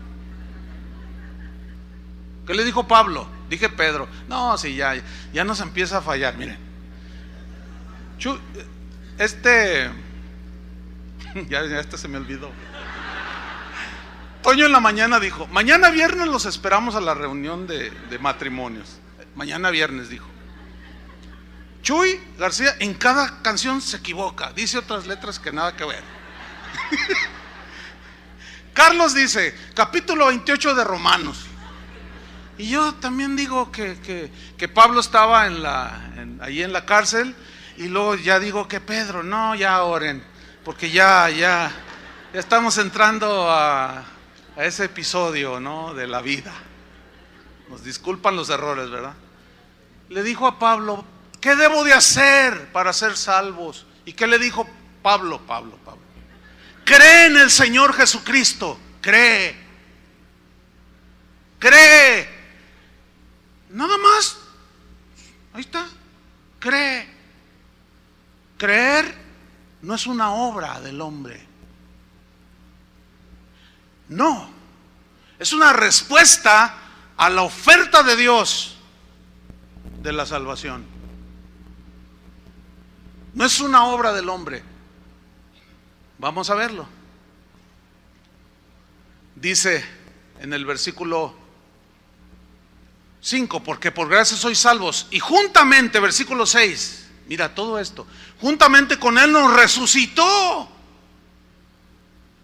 ¿Qué le dijo Pablo? Dije Pedro. No, sí, ya nos empieza a fallar. Miren, ya se me olvidó. Toño en la mañana dijo, mañana viernes los esperamos a la reunión de matrimonios. Mañana viernes dijo. Chuy García en cada canción se equivoca, dice otras letras que nada que ver. Carlos dice capítulo 28 de Romanos. Y yo también digo que Pablo estaba ahí en la cárcel. Y luego ya digo que Pedro, no, ya oren, porque ya estamos entrando a ese episodio, ¿no?, de la vida. Nos disculpan los errores, ¿verdad? Le dijo a Pablo, ¿qué debo de hacer para ser salvos? ¿Y qué le dijo Pablo? Cree en el Señor Jesucristo. Cree. Nada más. Ahí está. Cree. Creer no es una obra del hombre. No. Es una respuesta a la oferta de Dios de la salvación. No es una obra del hombre. Vamos a verlo. Dice en el versículo 5, porque por gracia sois salvos. Y juntamente, versículo 6, mira todo esto, juntamente con Él nos resucitó.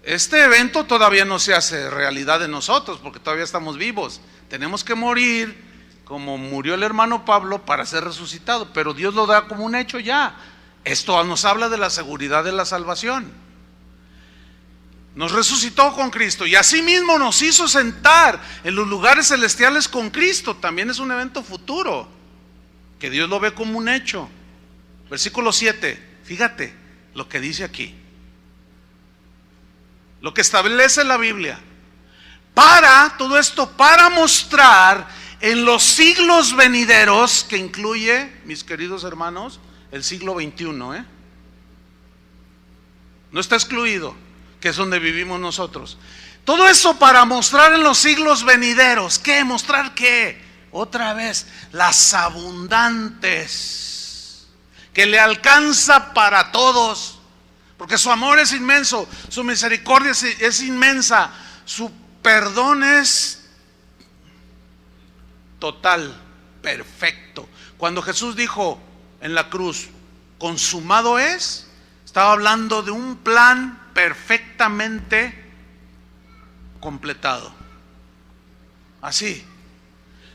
Este evento todavía no se hace realidad en nosotros, porque todavía estamos vivos. Tenemos que morir como murió el hermano Pablo para ser resucitado, pero Dios lo da como un hecho ya. Esto nos habla de la seguridad de la salvación. Nos resucitó con Cristo y asimismo nos hizo sentar en los lugares celestiales con Cristo. También es un evento futuro, que Dios lo ve como un hecho. Versículo 7, fíjate lo que dice aquí, lo que establece la Biblia. Todo esto para mostrar en los siglos venideros, que incluye, mis queridos hermanos, el siglo XXI, no está excluido, que es donde vivimos nosotros. Todo eso para mostrar en los siglos venideros. ¿Qué? ¿Mostrar qué? Otra vez, las abundantes, que le alcanza para todos, porque su amor es inmenso, su misericordia es inmensa, su perdón es total, perfecto. Cuando Jesús dijo en la cruz, consumado es, estaba hablando de un plan perfectamente completado. Así,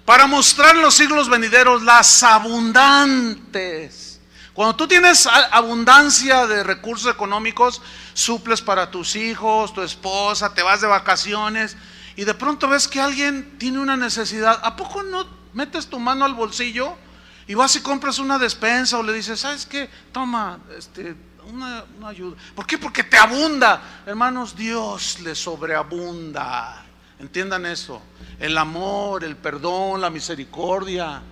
para mostrar en los siglos venideros las abundantes. Cuando tú tienes abundancia de recursos económicos, suples para tus hijos, tu esposa, te vas de vacaciones y de pronto ves que alguien tiene una necesidad. ¿A poco no metes tu mano al bolsillo y vas y compras una despensa o le dices, ¿sabes qué? Toma, una ayuda. ¿Por qué? Porque te abunda. Hermanos, Dios le sobreabunda. Entiendan eso. El amor, el perdón, la misericordia.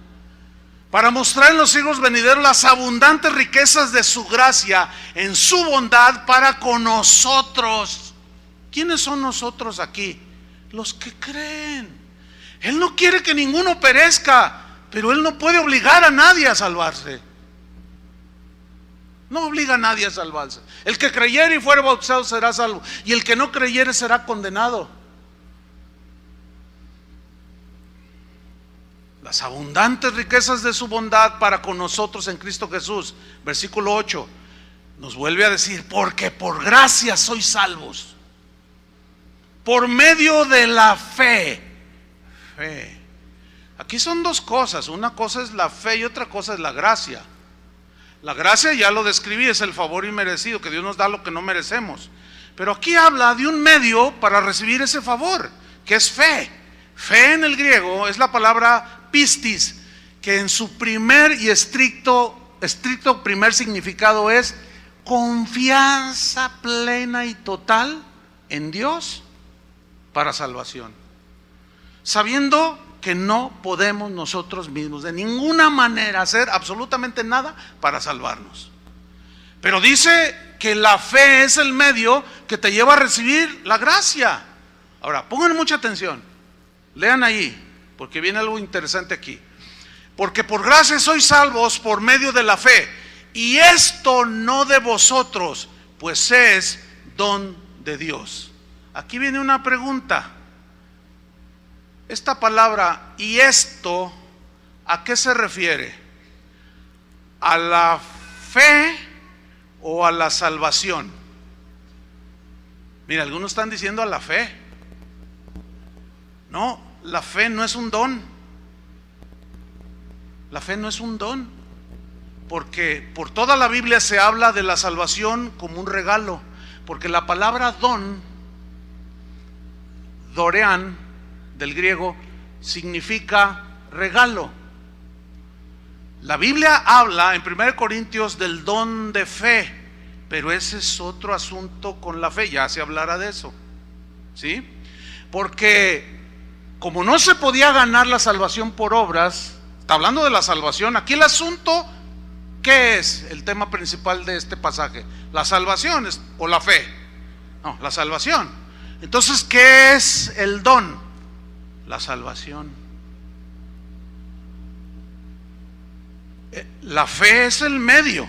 Para mostrar en los siglos venideros las abundantes riquezas de su gracia en su bondad para con nosotros. ¿Quiénes son nosotros aquí? Los que creen. Él no quiere que ninguno perezca, pero Él no puede obligar a nadie a salvarse. No obliga a nadie a salvarse. El que creyere y fuere bautizado será salvo, y el que no creyere será condenado. Las abundantes riquezas de su bondad para con nosotros en Cristo Jesús. Versículo 8 nos vuelve a decir, porque por gracia sois salvos, por medio de la fe. Fe. Aquí son dos cosas, una cosa es la fe y otra cosa es la gracia. La gracia ya lo describí, es el favor inmerecido, que Dios nos da lo que no merecemos. Pero aquí habla de un medio para recibir ese favor, que es fe. Fe en el griego es la palabra pistis, que en su primer y estricto primer significado es confianza plena y total en Dios para salvación, sabiendo que no podemos nosotros mismos de ninguna manera hacer absolutamente nada para salvarnos. Pero dice que la fe es el medio que te lleva a recibir la gracia. Ahora, pongan mucha atención, lean ahí, porque viene algo interesante aquí. Porque por gracia sois salvos por medio de la fe, y esto no de vosotros, pues es don de Dios. Aquí viene una pregunta. Esta palabra, y esto, ¿a qué se refiere? ¿A la fe o a la salvación? Mira, algunos están diciendo a la fe. No, la fe no es un don. La fe no es un don, porque por toda la Biblia se habla de la salvación como un regalo, porque la palabra don, dorean, del griego, significa regalo. La Biblia habla en 1 Corintios del don de fe, pero ese es otro asunto con la fe, ya se hablará de eso, ¿sí? Porque como no se podía ganar la salvación por obras, está hablando de la salvación. Aquí el asunto, ¿qué es el tema principal de este pasaje? ¿La salvación o la fe? No, la salvación. Entonces, ¿qué es el don? La salvación. La fe es el medio,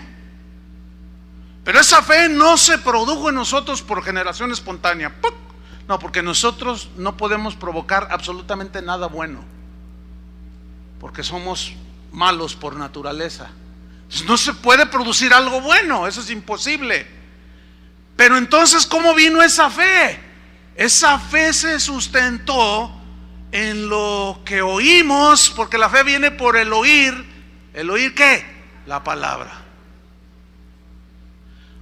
pero esa fe no se produjo en nosotros por generación espontánea. ¡Puc! No, porque nosotros no podemos provocar absolutamente nada bueno, porque somos malos por naturaleza. Entonces no se puede producir algo bueno, eso es imposible. Pero entonces, ¿cómo vino esa fe? Esa fe se sustentó en lo que oímos, porque la fe viene por el oír. ¿El oír qué? La palabra.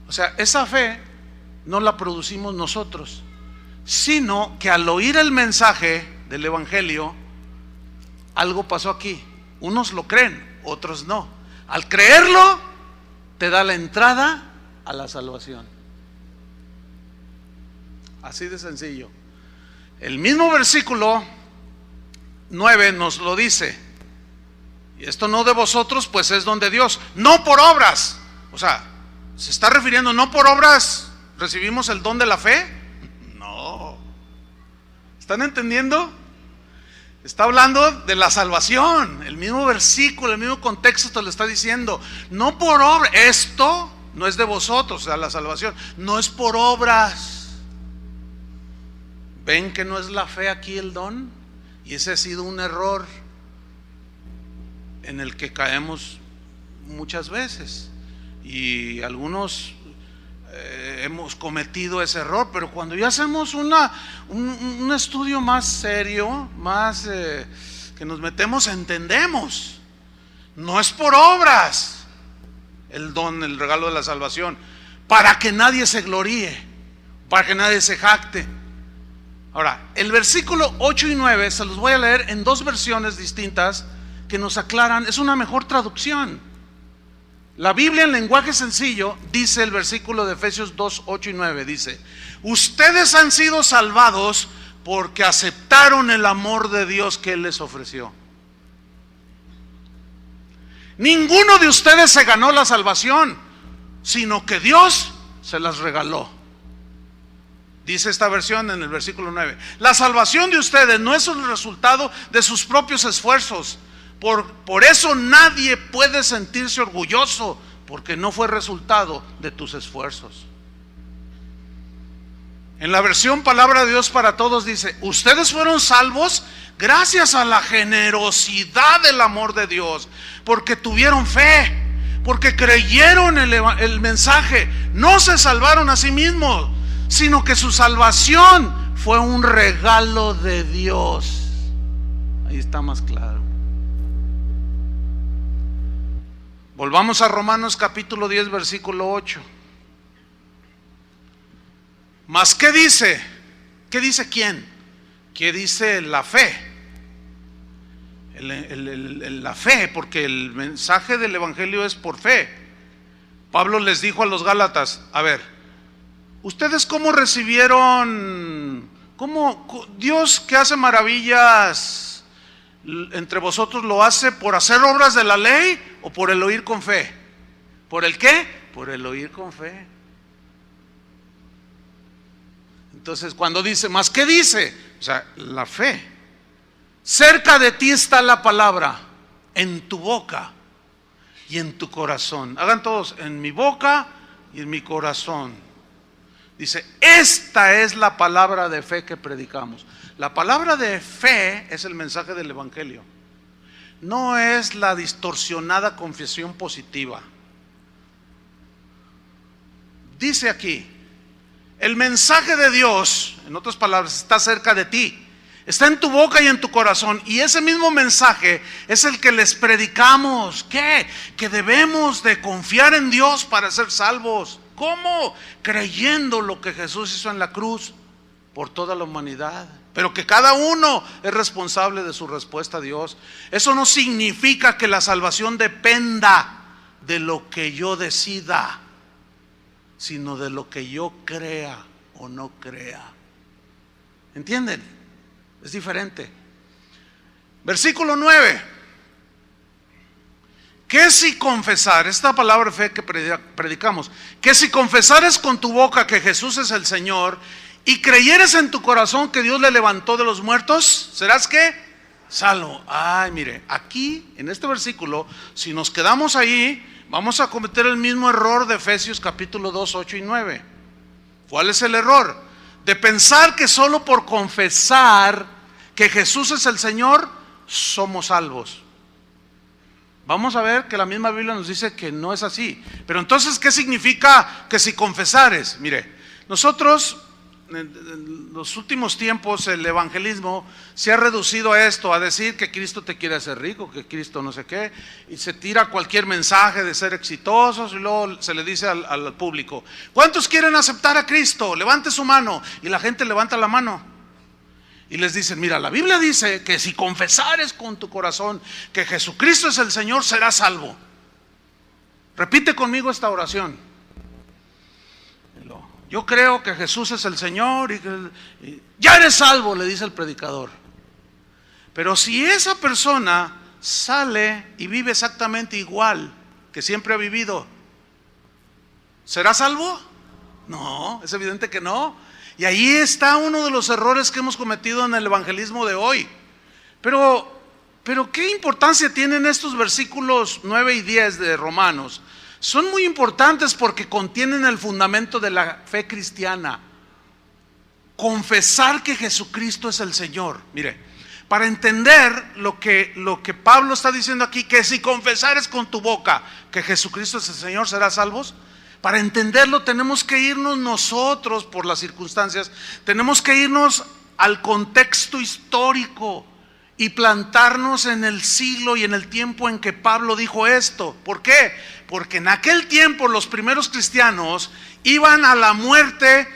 O sea, esa fe no la producimos nosotros, sino que al oír el mensaje del Evangelio, algo pasó aquí. Unos lo creen, otros no. Al creerlo, te da la entrada a la salvación. Así de sencillo. El mismo versículo 9 nos lo dice. Y esto no de vosotros, pues es don de Dios, no por obras. O sea, se está refiriendo, no por obras recibimos el don de la fe. No. ¿Están entendiendo? Está hablando de la salvación. El mismo versículo, el mismo contexto te lo está diciendo. No por obra. Esto no es de vosotros, o sea, la salvación no es por obras. ¿Ven que no es la fe aquí el don? Y ese ha sido un error en el que caemos muchas veces, y algunos hemos cometido ese error. Pero cuando ya hacemos un estudio más serio, más que nos metemos, entendemos, no es por obras el don, el regalo de la salvación, para que nadie se gloríe, para que nadie se jacte. Ahora, el versículo 8 y 9 se los voy a leer en dos versiones distintas que nos aclaran, es una mejor traducción. La Biblia en lenguaje sencillo dice, el versículo de Efesios 2, 8 y 9 dice: ustedes han sido salvados porque aceptaron el amor de Dios que Él les ofreció. Ninguno de ustedes se ganó la salvación, sino que Dios se las regaló. Dice esta versión en el versículo 9: la salvación de ustedes no es el resultado de sus propios esfuerzos. Por eso nadie puede sentirse orgulloso, porque no fue resultado de tus esfuerzos. En la versión Palabra de Dios para Todos dice: ustedes fueron salvos gracias a la generosidad del amor de Dios, porque tuvieron fe, porque creyeron el mensaje. No se salvaron a sí mismos, sino que su salvación fue un regalo de Dios. Ahí está más claro. Volvamos a Romanos capítulo 10, versículo 8. ¿Mas qué dice? ¿Qué dice quién? ¿Qué dice la fe? La fe, porque el mensaje del evangelio es por fe. Pablo les dijo a los Gálatas: a ver, ¿ustedes cómo recibieron? ¿Cómo Dios, que hace maravillas entre vosotros, lo hace por hacer obras de la ley o por el oír con fe? ¿Por el qué? Por el oír con fe. Entonces, cuando dice, ¿más qué dice? O sea, la fe. Cerca de ti está la palabra, en tu boca y en tu corazón. Hagan todos: en mi boca y en mi corazón. Dice, esta es la palabra de fe que predicamos. La palabra de fe es el mensaje del evangelio. No es la distorsionada confesión positiva. Dice aquí, el mensaje de Dios, en otras palabras, está cerca de ti, está en tu boca y en tu corazón. Y ese mismo mensaje es el que les predicamos. ¿Qué? Que debemos de confiar en Dios para ser salvos. ¿Cómo? Creyendo lo que Jesús hizo en la cruz por toda la humanidad. Pero que cada uno es responsable de su respuesta a Dios. Eso no significa que la salvación dependa de lo que yo decida, sino de lo que yo crea o no crea. ¿Entienden? Es diferente. Versículo 9. ¿Qué si confesar? Esta palabra de fe que predicamos. Que si confesares con tu boca que Jesús es el Señor y creyeres en tu corazón que Dios le levantó de los muertos, ¿serás qué? Salvo. Ay, mire, aquí en este versículo, si nos quedamos ahí, vamos a cometer el mismo error de Efesios capítulo 2, 8 y 9. ¿Cuál es el error? De pensar que solo por confesar que Jesús es el Señor somos salvos. Vamos a ver que la misma Biblia nos dice que no es así. Pero entonces, ¿qué significa que si confesares? Mire, nosotros en los últimos tiempos el evangelismo se ha reducido a esto, a decir que Cristo te quiere hacer rico, que Cristo no sé qué, y se tira cualquier mensaje de ser exitosos y luego se le dice al público: ¿cuántos quieren aceptar a Cristo? Levante su mano. Y la gente levanta la mano y les dicen: mira, la Biblia dice que si confesares con tu corazón que Jesucristo es el Señor, serás salvo. Repite conmigo esta oración: yo creo que Jesús es el Señor y ya eres salvo, le dice el predicador. Pero si esa persona sale y vive exactamente igual que siempre ha vivido, ¿será salvo? No, es evidente que no. Y ahí está uno de los errores que hemos cometido en el evangelismo de hoy. Pero ¿qué importancia tienen estos versículos 9 y 10 de Romanos? Son muy importantes porque contienen el fundamento de la fe cristiana. confesar que Jesucristo es el Señor. Mire, para entender lo que Pablo está diciendo aquí, que si confesares con tu boca que Jesucristo es el Señor, serás salvos. Para entenderlo tenemos que irnos nosotros, por las circunstancias, tenemos que irnos al contexto histórico y plantarnos en el siglo y en el tiempo en que Pablo dijo esto. ¿Por qué? Porque en aquel tiempo los primeros cristianos iban a la muerte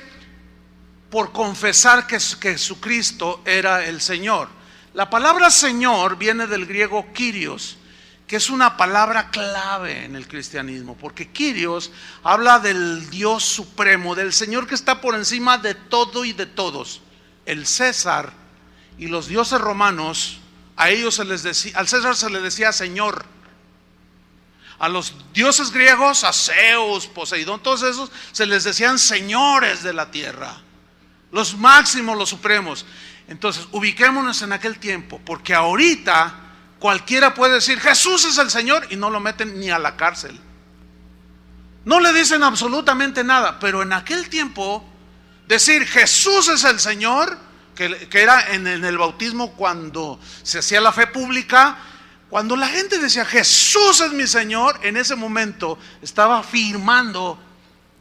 por confesar que Jesucristo era el Señor. La palabra Señor viene del griego Kyrios, que es una palabra clave en el cristianismo, porque Kyrios habla del Dios supremo, del Señor que está por encima de todo y de todos. El César y los dioses romanos, a ellos se les decía, al César se le decía Señor. A los dioses griegos, a Zeus, Poseidón, todos esos se les decían señores de la tierra, los máximos, los supremos. Entonces, ubiquémonos en aquel tiempo, porque ahorita cualquiera puede decir Jesús es el Señor y no lo meten ni a la cárcel. No le dicen absolutamente nada, pero en aquel tiempo decir Jesús es el Señor, que era en el bautismo cuando se hacía la fe pública, cuando la gente decía Jesús es mi Señor, en ese momento estaba firmando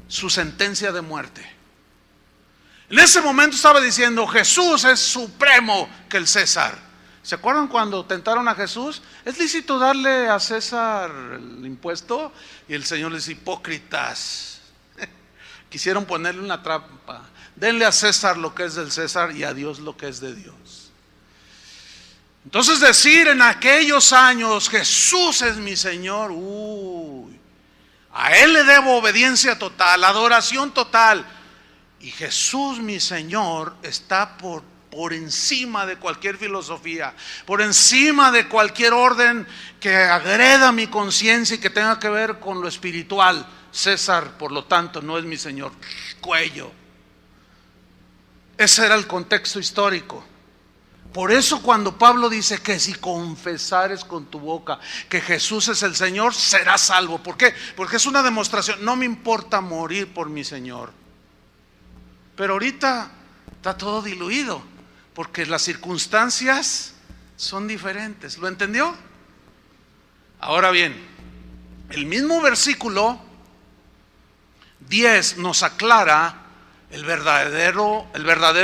su sentencia de muerte. En ese momento estaba diciendo Jesús es supremo que el César. ¿Se acuerdan cuando tentaron a Jesús? ¿Es lícito darle a César el impuesto? Y el Señor les dice, hipócritas, quisieron ponerle una trampa. Denle a César lo que es del César y a Dios lo que es de Dios. Entonces decir en aquellos años Jesús es mi Señor, a Él le debo obediencia total, adoración total. Y Jesús mi Señor está por encima de cualquier filosofía, por encima de cualquier orden que agreda mi conciencia y que tenga que ver con lo espiritual. César, por lo tanto, no es mi Señor. Cuello. Ese era el contexto histórico. Por eso cuando Pablo dice que si confesares con tu boca que Jesús es el Señor, serás salvo. ¿Por qué? Porque es una demostración. No me importa morir por mi Señor. Pero ahorita está todo diluido, porque las circunstancias son diferentes. ¿Lo entendió? Ahora bien, el mismo versículo 10 nos aclara el verdadero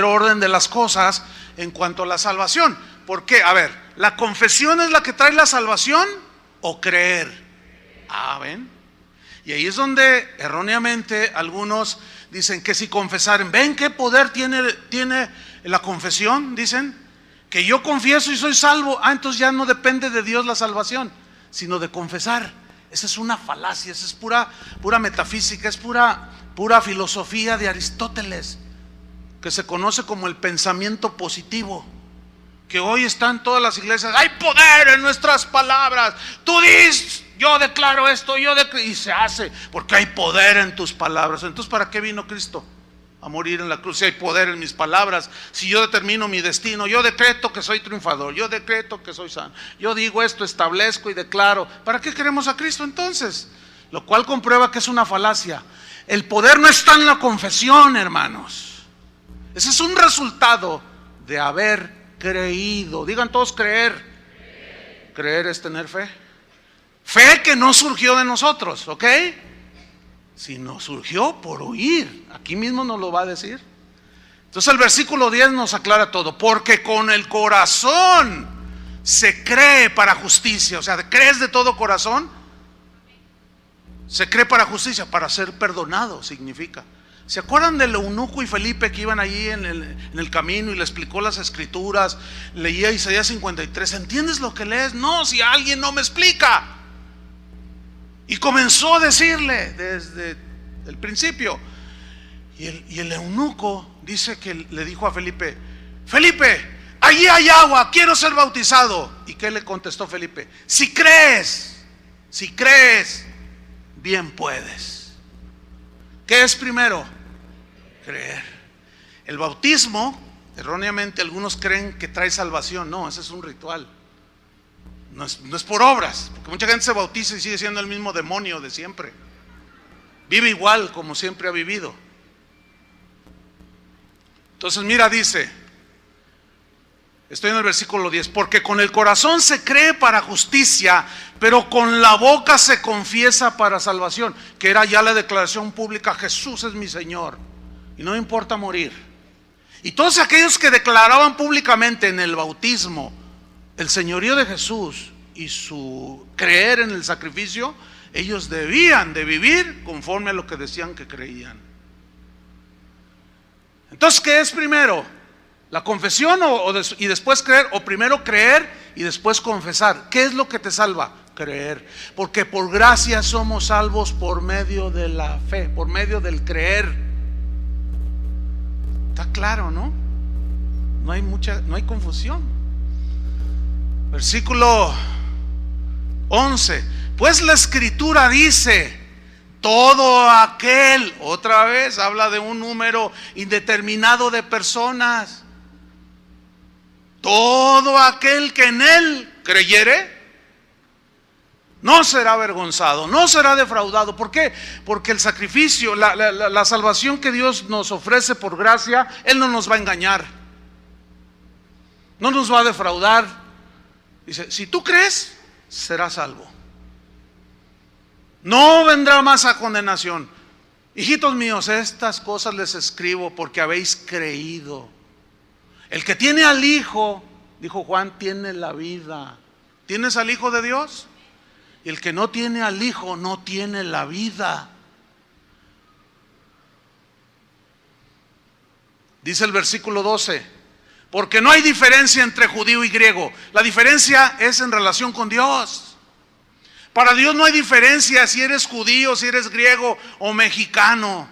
orden de las cosas en cuanto a la salvación. ¿Por qué? A ver, ¿la confesión es la que trae la salvación o creer? ¿Ven? Y ahí es donde erróneamente algunos dicen que si confesaren, ¿ven qué poder tiene la confesión? Dicen que yo confieso y soy salvo. Entonces ya no depende de Dios la salvación, sino de confesar. Esa es una falacia, esa es pura metafísica, es pura filosofía de Aristóteles, que se conoce como el pensamiento positivo, que hoy está en todas las iglesias. Hay poder en nuestras palabras. Tú dices, yo declaro esto, y se hace, porque hay poder en tus palabras. Entonces, ¿para qué vino Cristo? A morir en la cruz. Si hay poder en mis palabras, si yo determino mi destino, yo decreto que soy triunfador, yo decreto que soy sano, yo digo esto, establezco y declaro. ¿Para qué queremos a Cristo entonces? Lo cual comprueba que es una falacia. El poder no está en la confesión, hermanos. Ese es un resultado de haber creído. Digan todos creer. Creer es tener fe. Fe que no surgió de nosotros, ¿ok? Sino surgió por oír. Aquí mismo nos lo va a decir. Entonces el versículo 10 nos aclara todo. Porque con el corazón se cree para justicia. O sea, crees de todo corazón. Se cree para justicia, para ser perdonado significa. ¿Se acuerdan del eunuco y Felipe que iban allí en el camino y le explicó las escrituras? Leía Isaías 53. ¿Entiendes lo que lees? No, si alguien no me explica. Y comenzó a decirle desde el principio. Y el eunuco dice que le dijo a Felipe: Felipe, allí hay agua, quiero ser bautizado. ¿Y qué le contestó Felipe? Si crees, bien puedes. ¿Qué es primero? Creer. El bautismo, erróneamente algunos creen que trae salvación. No, ese es un ritual. No es por obras, porque mucha gente se bautiza y sigue siendo el mismo demonio de siempre. Vive igual como siempre ha vivido. Entonces mira, dice, estoy en el versículo 10, porque con el corazón se cree para justicia, pero con la boca se confiesa para salvación, que era ya la declaración pública: Jesús es mi Señor y no me importa morir. Y todos aquellos que declaraban públicamente en el bautismo el señorío de Jesús y su creer en el sacrificio, ellos debían de vivir conforme a lo que decían que creían. Entonces, ¿qué es primero? ¿La confesión y después creer? ¿O primero creer y después confesar? ¿Qué es lo que te salva? Creer. Porque por gracia somos salvos por medio de la fe, por medio del creer. Está claro, ¿no? No hay confusión. Versículo 11. Pues la Escritura dice: todo aquel, otra vez habla de un número indeterminado de personas, todo aquel que en él creyere no será avergonzado, no será defraudado. ¿Por qué? Porque el sacrificio, la salvación que Dios nos ofrece por gracia, Él no nos va a engañar, no nos va a defraudar. Dice: si tú crees, serás salvo, no vendrá más a condenación. Hijitos míos, estas cosas les escribo porque habéis creído. El que tiene al Hijo, dijo Juan, tiene la vida. ¿Tienes al Hijo de Dios? Y el que no tiene al Hijo no tiene la vida. Dice el versículo 12: porque no hay diferencia entre judío y griego. La diferencia es en relación con Dios. Para Dios no hay diferencia si eres judío, si eres griego o mexicano.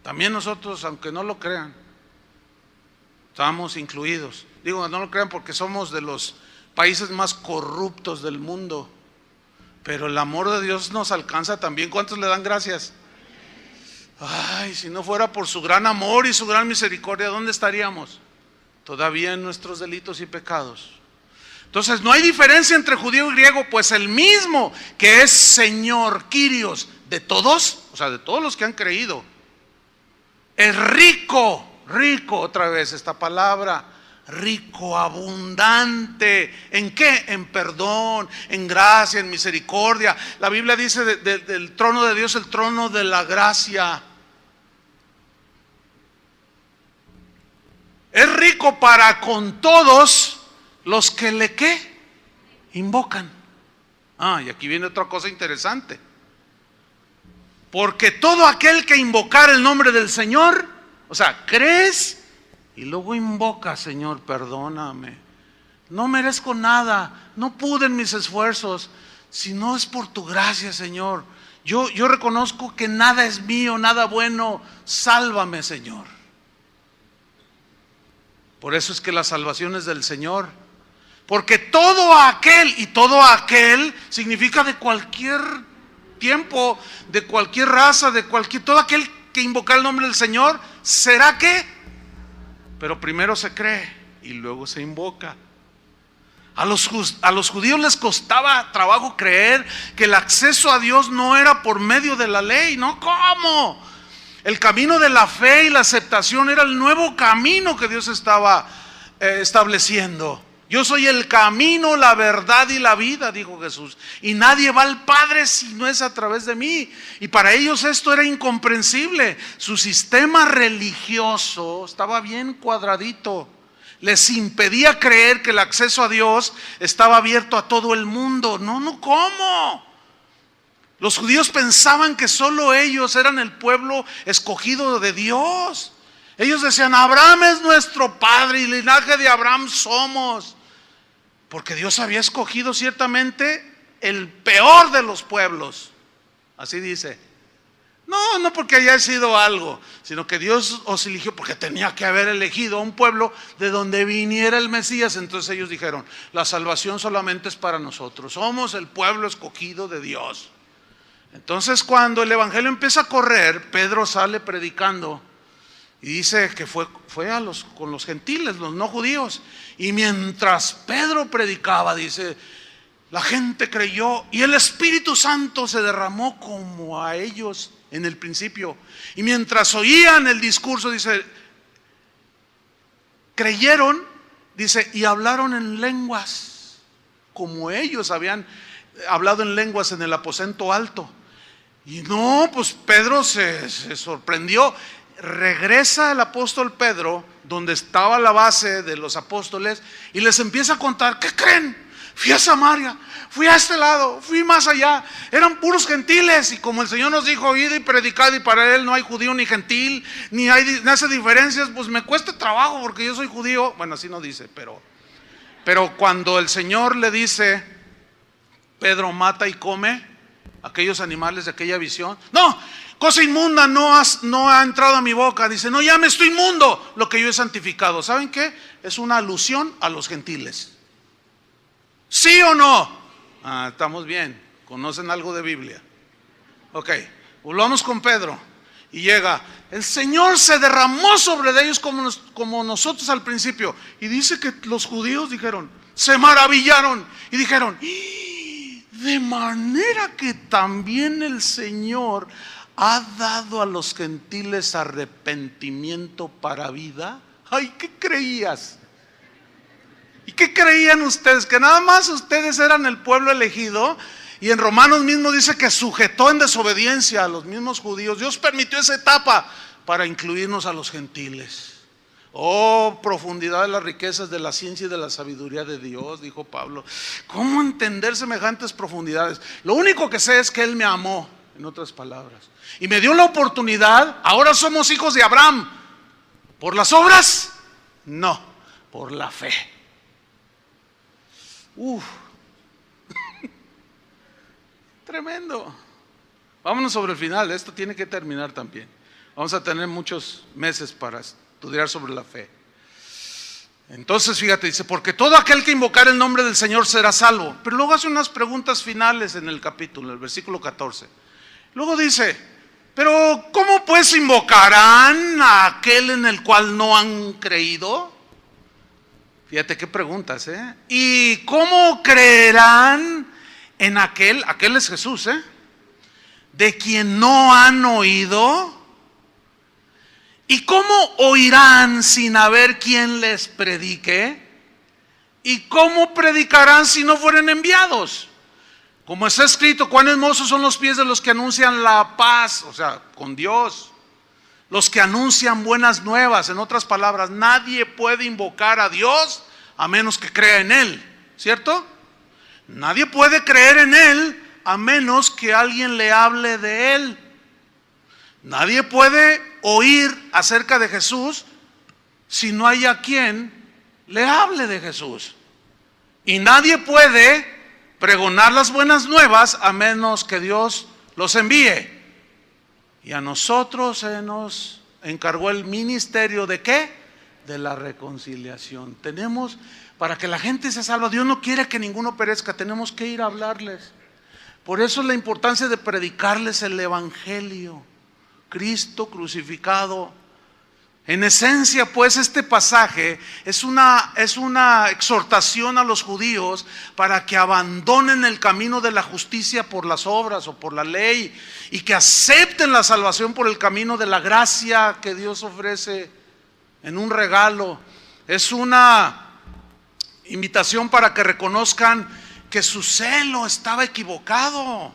También nosotros, aunque no lo crean, estamos incluidos. Digo, no lo crean porque somos de los países más corruptos del mundo, pero el amor de Dios nos alcanza también. ¿Cuántos le dan gracias? Ay, si no fuera por su gran amor y su gran misericordia, ¿dónde estaríamos? Todavía en nuestros delitos y pecados. Entonces no hay diferencia entre judío y griego, pues el mismo que es Señor, Kyrios, de todos, o sea, de todos los que han creído, es rico, otra vez esta palabra, rico, abundante. ¿En qué? En perdón, en gracia, en misericordia. La Biblia dice del trono de Dios, el trono de la gracia. Es rico para con todos los que le ¿qué? Invocan. Y aquí viene otra cosa interesante. Porque todo aquel que invocar el nombre del Señor, o sea, crees y luego invoca: Señor, perdóname, no merezco nada, no pude en mis esfuerzos, si no es por tu gracia, Señor. Yo reconozco que nada es mío, nada bueno, sálvame, Señor. Por eso es que la salvación es del Señor. Porque todo aquel, y todo aquel significa de cualquier tiempo, de cualquier raza, todo aquel que invoca el nombre del Señor, ¿será qué? Pero primero se cree y luego se invoca. A los judíos les costaba trabajo creer que el acceso a Dios no era por medio de la ley. No, ¿cómo? El camino de la fe y la aceptación era el nuevo camino que Dios estaba estableciendo. Yo soy el camino, la verdad y la vida, dijo Jesús, y nadie va al Padre si no es a través de mí. Y para ellos esto era incomprensible. Su sistema religioso estaba bien cuadradito, les impedía creer que el acceso a Dios estaba abierto a todo el mundo. No, ¿cómo? Los judíos pensaban que solo ellos eran el pueblo escogido de Dios. Ellos decían: Abraham es nuestro padre y linaje de Abraham somos. Porque Dios había escogido ciertamente el peor de los pueblos. Así dice. No porque haya sido algo, sino que Dios os eligió porque tenía que haber elegido a un pueblo de donde viniera el Mesías. Entonces ellos dijeron: la salvación solamente es para nosotros, somos el pueblo escogido de Dios. Entonces cuando el evangelio empieza a correr, Pedro sale predicando y dice que fue con los gentiles, los no judíos. Y mientras Pedro predicaba, dice, La gente creyó y el Espíritu Santo se derramó como a ellos en el principio. Y mientras oían el discurso, dice, creyeron, dice, y hablaron en lenguas, como ellos habían hablado en lenguas en el aposento alto. Y no, pues Pedro se sorprendió. Regresa el apóstol Pedro, donde estaba la base de los apóstoles, y les empieza a contar, ¿qué creen? Fui a Samaria, fui a este lado, fui más allá, eran puros gentiles, y como el Señor nos dijo, id y predicad, y para Él no hay judío ni gentil, ni hace diferencias, pues me cuesta trabajo porque yo soy judío. Bueno, así no dice, pero cuando el Señor le dice, Pedro, mata y come aquellos animales de aquella visión, no, cosa inmunda no ha entrado a mi boca. Dice, no llames tú inmundo lo que yo he santificado. ¿Saben qué? Es una alusión a los gentiles. ¿Sí o no? Estamos bien. ¿Conocen algo de Biblia? Ok, volvamos con Pedro. Y llega, el Señor se derramó sobre ellos como nosotros al principio. Y dice que los judíos dijeron, se maravillaron y dijeron, de manera que también el Señor ha dado a los gentiles arrepentimiento para vida. Ay, ¿qué creías? ¿Y qué creían ustedes? ¿Que nada más ustedes eran el pueblo elegido? Y en Romanos mismo dice que sujetó en desobediencia a los mismos judíos. Dios permitió esa etapa para incluirnos a los gentiles. Oh, profundidad de las riquezas de la ciencia y de la sabiduría de Dios, dijo Pablo. ¿Cómo entender semejantes profundidades? Lo único que sé es que Él me amó, en otras palabras, y me dio la oportunidad. Ahora somos hijos de Abraham. ¿Por las obras? No, por la fe. Tremendo. Vámonos sobre el final. Esto tiene que terminar también. Vamos a tener muchos meses para estudiar sobre la fe. Entonces fíjate, dice, porque todo aquel que invocar el nombre del Señor será salvo. Pero luego hace unas preguntas finales en el capítulo, en el versículo 14. Luego dice, pero ¿cómo pues invocarán a aquel en el cual no han creído? Fíjate qué preguntas, ¿eh? ¿Y cómo creerán en aquel es Jesús, de quien no han oído? ¿Y cómo oirán sin haber quien les predique? ¿Y cómo predicarán si no fueren enviados? Como está escrito, cuán hermosos son los pies de los que anuncian la paz, o sea, con Dios. Los que anuncian buenas nuevas. En otras palabras, nadie puede invocar a Dios a menos que crea en Él, ¿cierto? Nadie puede creer en Él a menos que alguien le hable de Él. Nadie puede oír acerca de Jesús si no hay a quien le hable de Jesús. Y nadie puede pregonar las buenas nuevas a menos que Dios los envíe. Y a nosotros se nos encargó el ministerio ¿de qué? De la reconciliación. Tenemos, para que la gente se salva, Dios no quiere que ninguno perezca, tenemos que ir a hablarles. Por eso es la importancia de predicarles el Evangelio, Cristo crucificado. En esencia, pues, este pasaje es una exhortación a los judíos para que abandonen el camino de la justicia por las obras o por la ley y que acepten la salvación por el camino de la gracia que Dios ofrece en un regalo. Es una invitación para que reconozcan que su celo estaba equivocado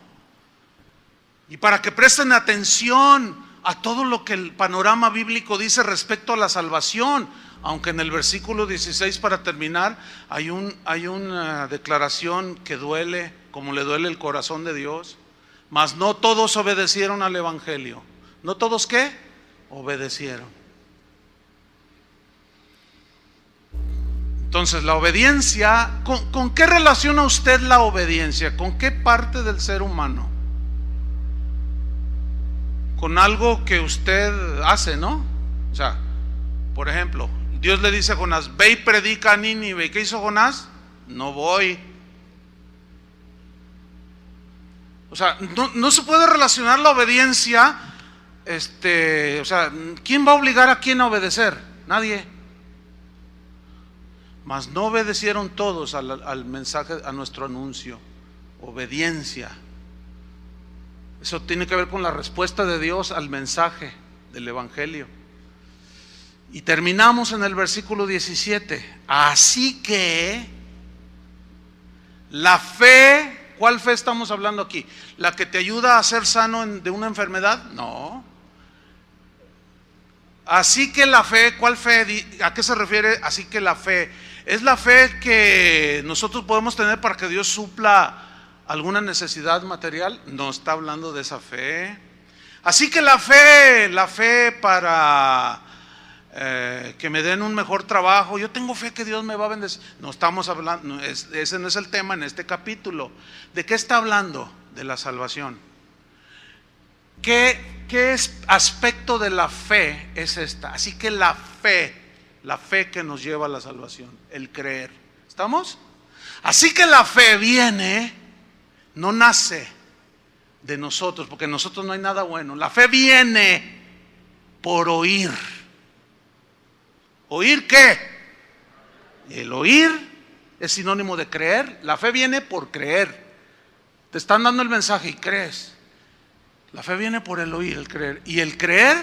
y para que presten atención a todo lo que el panorama bíblico dice respecto a la salvación. Aunque en el versículo 16, para terminar, hay una declaración que duele, como le duele el corazón de Dios. Mas no todos obedecieron al Evangelio. ¿No todos qué? Obedecieron. Entonces la obediencia, ¿con qué relaciona usted la obediencia? ¿Con qué parte del ser humano? Con algo que usted hace, ¿no? O sea, por ejemplo, Dios le dice a Jonás, ve y predica a Nínive. ¿Qué hizo Jonás? No voy. O sea, no se puede relacionar la obediencia, o sea, ¿quién va a obligar a quién a obedecer? Nadie. mas no obedecieron todos al mensaje, a nuestro anuncio. Obediencia. Eso tiene que ver con la respuesta de Dios al mensaje del Evangelio. Y terminamos en el versículo 17. Así que la fe, ¿cuál fe estamos hablando aquí? ¿La que te ayuda a ser sano de una enfermedad? No. Así que la fe, ¿cuál fe? ¿A qué se refiere? Así que la fe es la fe que nosotros podemos tener para que Dios supla alguna necesidad material. No está hablando de esa fe. Así que la fe para que me den un mejor trabajo, yo tengo fe que Dios me va a bendecir. No estamos hablando, ese no es el tema en este capítulo. ¿De qué está hablando? De la salvación. ¿Qué aspecto de la fe es esta? Así que la fe que nos lleva a la salvación, el creer. ¿Estamos? Así que la fe viene, no nace de nosotros, porque en nosotros no hay nada bueno. La fe viene por oír. ¿Oír qué? El oír es sinónimo de creer. La fe viene por creer. Te están dando el mensaje y crees. La fe viene por el oír, el creer. Y el creer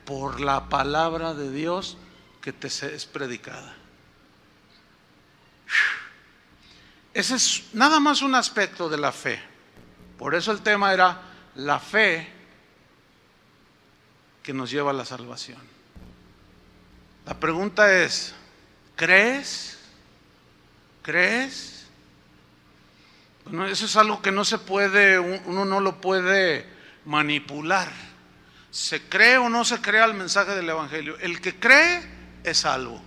por la palabra de Dios que te es predicada. Ese es nada más un aspecto de la fe. Por eso el tema era la fe que nos lleva a la salvación. La pregunta es, ¿crees? ¿Crees? Bueno, eso es algo que no se puede, uno no lo puede manipular. ¿Se cree o no se cree al mensaje del Evangelio? El que cree es salvo.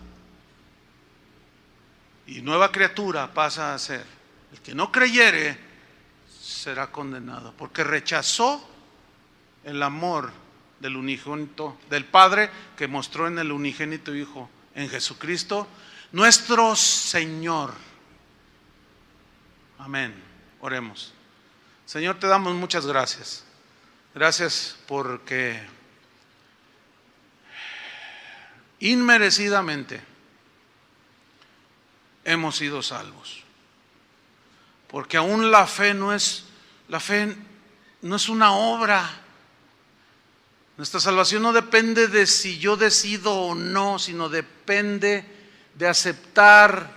Y nueva criatura pasa a ser. El que no creyere será condenado, porque rechazó el amor del unigénito, del Padre, que mostró en el unigénito Hijo, en Jesucristo, nuestro Señor. Amén. Oremos. Señor, te damos muchas gracias. Gracias porque inmerecidamente hemos sido salvos. Porque aún la fe no es una obra. Nuestra salvación no depende de si yo decido o no, sino depende de aceptar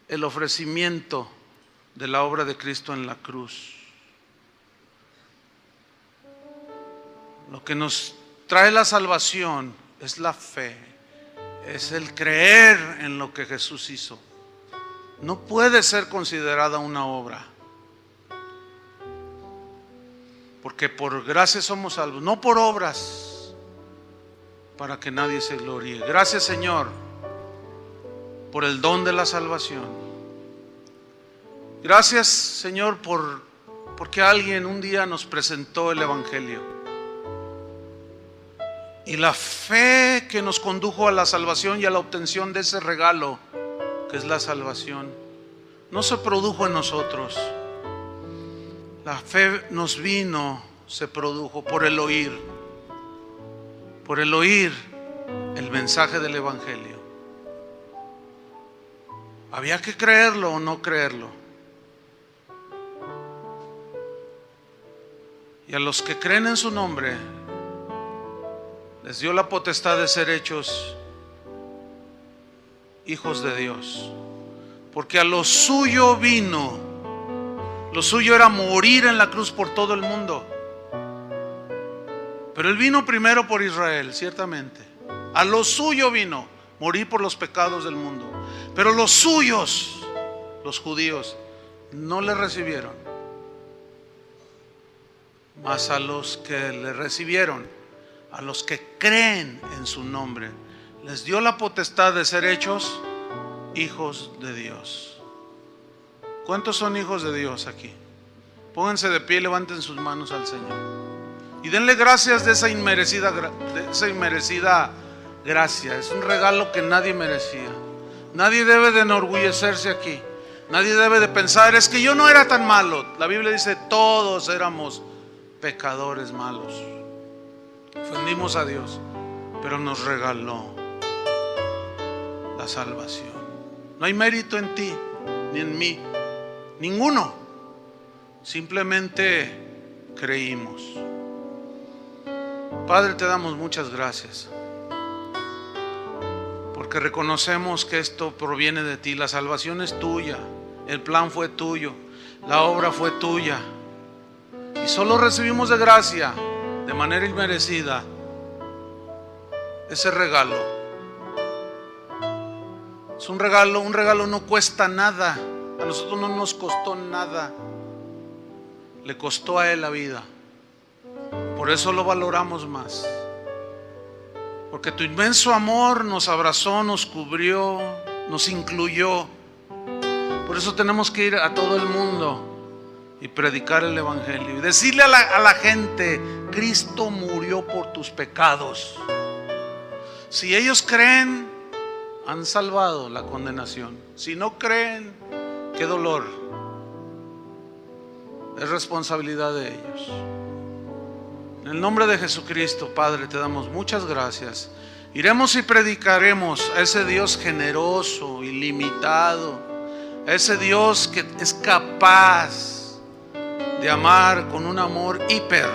el ofrecimiento de la obra de Cristo en la cruz. Lo que nos trae la salvación es la fe, es el creer en lo que Jesús hizo. No puede ser considerada una obra, porque por gracia somos salvos, no por obras, para que nadie se gloríe. Gracias, Señor, por el don de la salvación. Gracias, Señor, porque alguien un día nos presentó el Evangelio. Y la fe que nos condujo a la salvación y a la obtención de ese regalo, que es la salvación, no se produjo en nosotros. La fe se produjo por el oír el mensaje del Evangelio. Había que creerlo o no creerlo. Y a los que creen en su nombre, les dio la potestad de ser hechos hijos de Dios. Porque a lo suyo vino. Lo suyo era morir en la cruz por todo el mundo. Pero Él vino primero por Israel, ciertamente. A lo suyo vino, morir por los pecados del mundo. Pero los suyos, los judíos, no le recibieron. Mas a los que le recibieron, a los que creen en su nombre, les dio la potestad de ser hechos hijos de Dios. ¿Cuántos son hijos de Dios aquí? Pónganse de pie y levanten sus manos al Señor. Y denle gracias de esa inmerecida gracia. Es un regalo que nadie merecía. Nadie debe de enorgullecerse aquí. Nadie debe de pensar, es que yo no era tan malo. La Biblia dice, todos éramos pecadores malos. Ofendimos a Dios, pero nos regaló la salvación. No hay mérito en ti ni en mí, ninguno. Simplemente creímos. Padre, te damos muchas gracias, porque reconocemos que esto proviene de ti. La salvación es tuya, el plan fue tuyo, la obra fue tuya, y solo recibimos de gracia, de manera inmerecida, ese regalo. Es un regalo no cuesta nada. A nosotros no nos costó nada, le costó a Él la vida. Por eso lo valoramos más, porque tu inmenso amor nos abrazó, nos cubrió, nos incluyó. Por eso tenemos que ir a todo el mundo y predicar el evangelio y decirle a la gente: Cristo murió por tus pecados. Si ellos creen, han salvado la condenación. Si no creen, qué dolor. Es responsabilidad de ellos. En el nombre de Jesucristo, Padre, te damos muchas gracias. Iremos y predicaremos a ese Dios generoso, ilimitado, a ese Dios que es capaz de amar con un amor hiper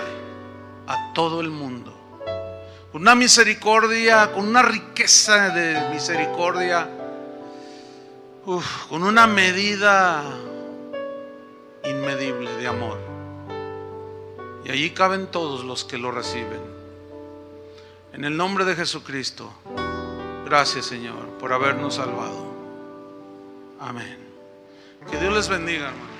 a todo el mundo, con una misericordia, con una riqueza de misericordia, con una medida inmedible de amor. Y allí caben todos los que lo reciben. En el nombre de Jesucristo, gracias, Señor, por habernos salvado. Amén. Que Dios les bendiga, hermano.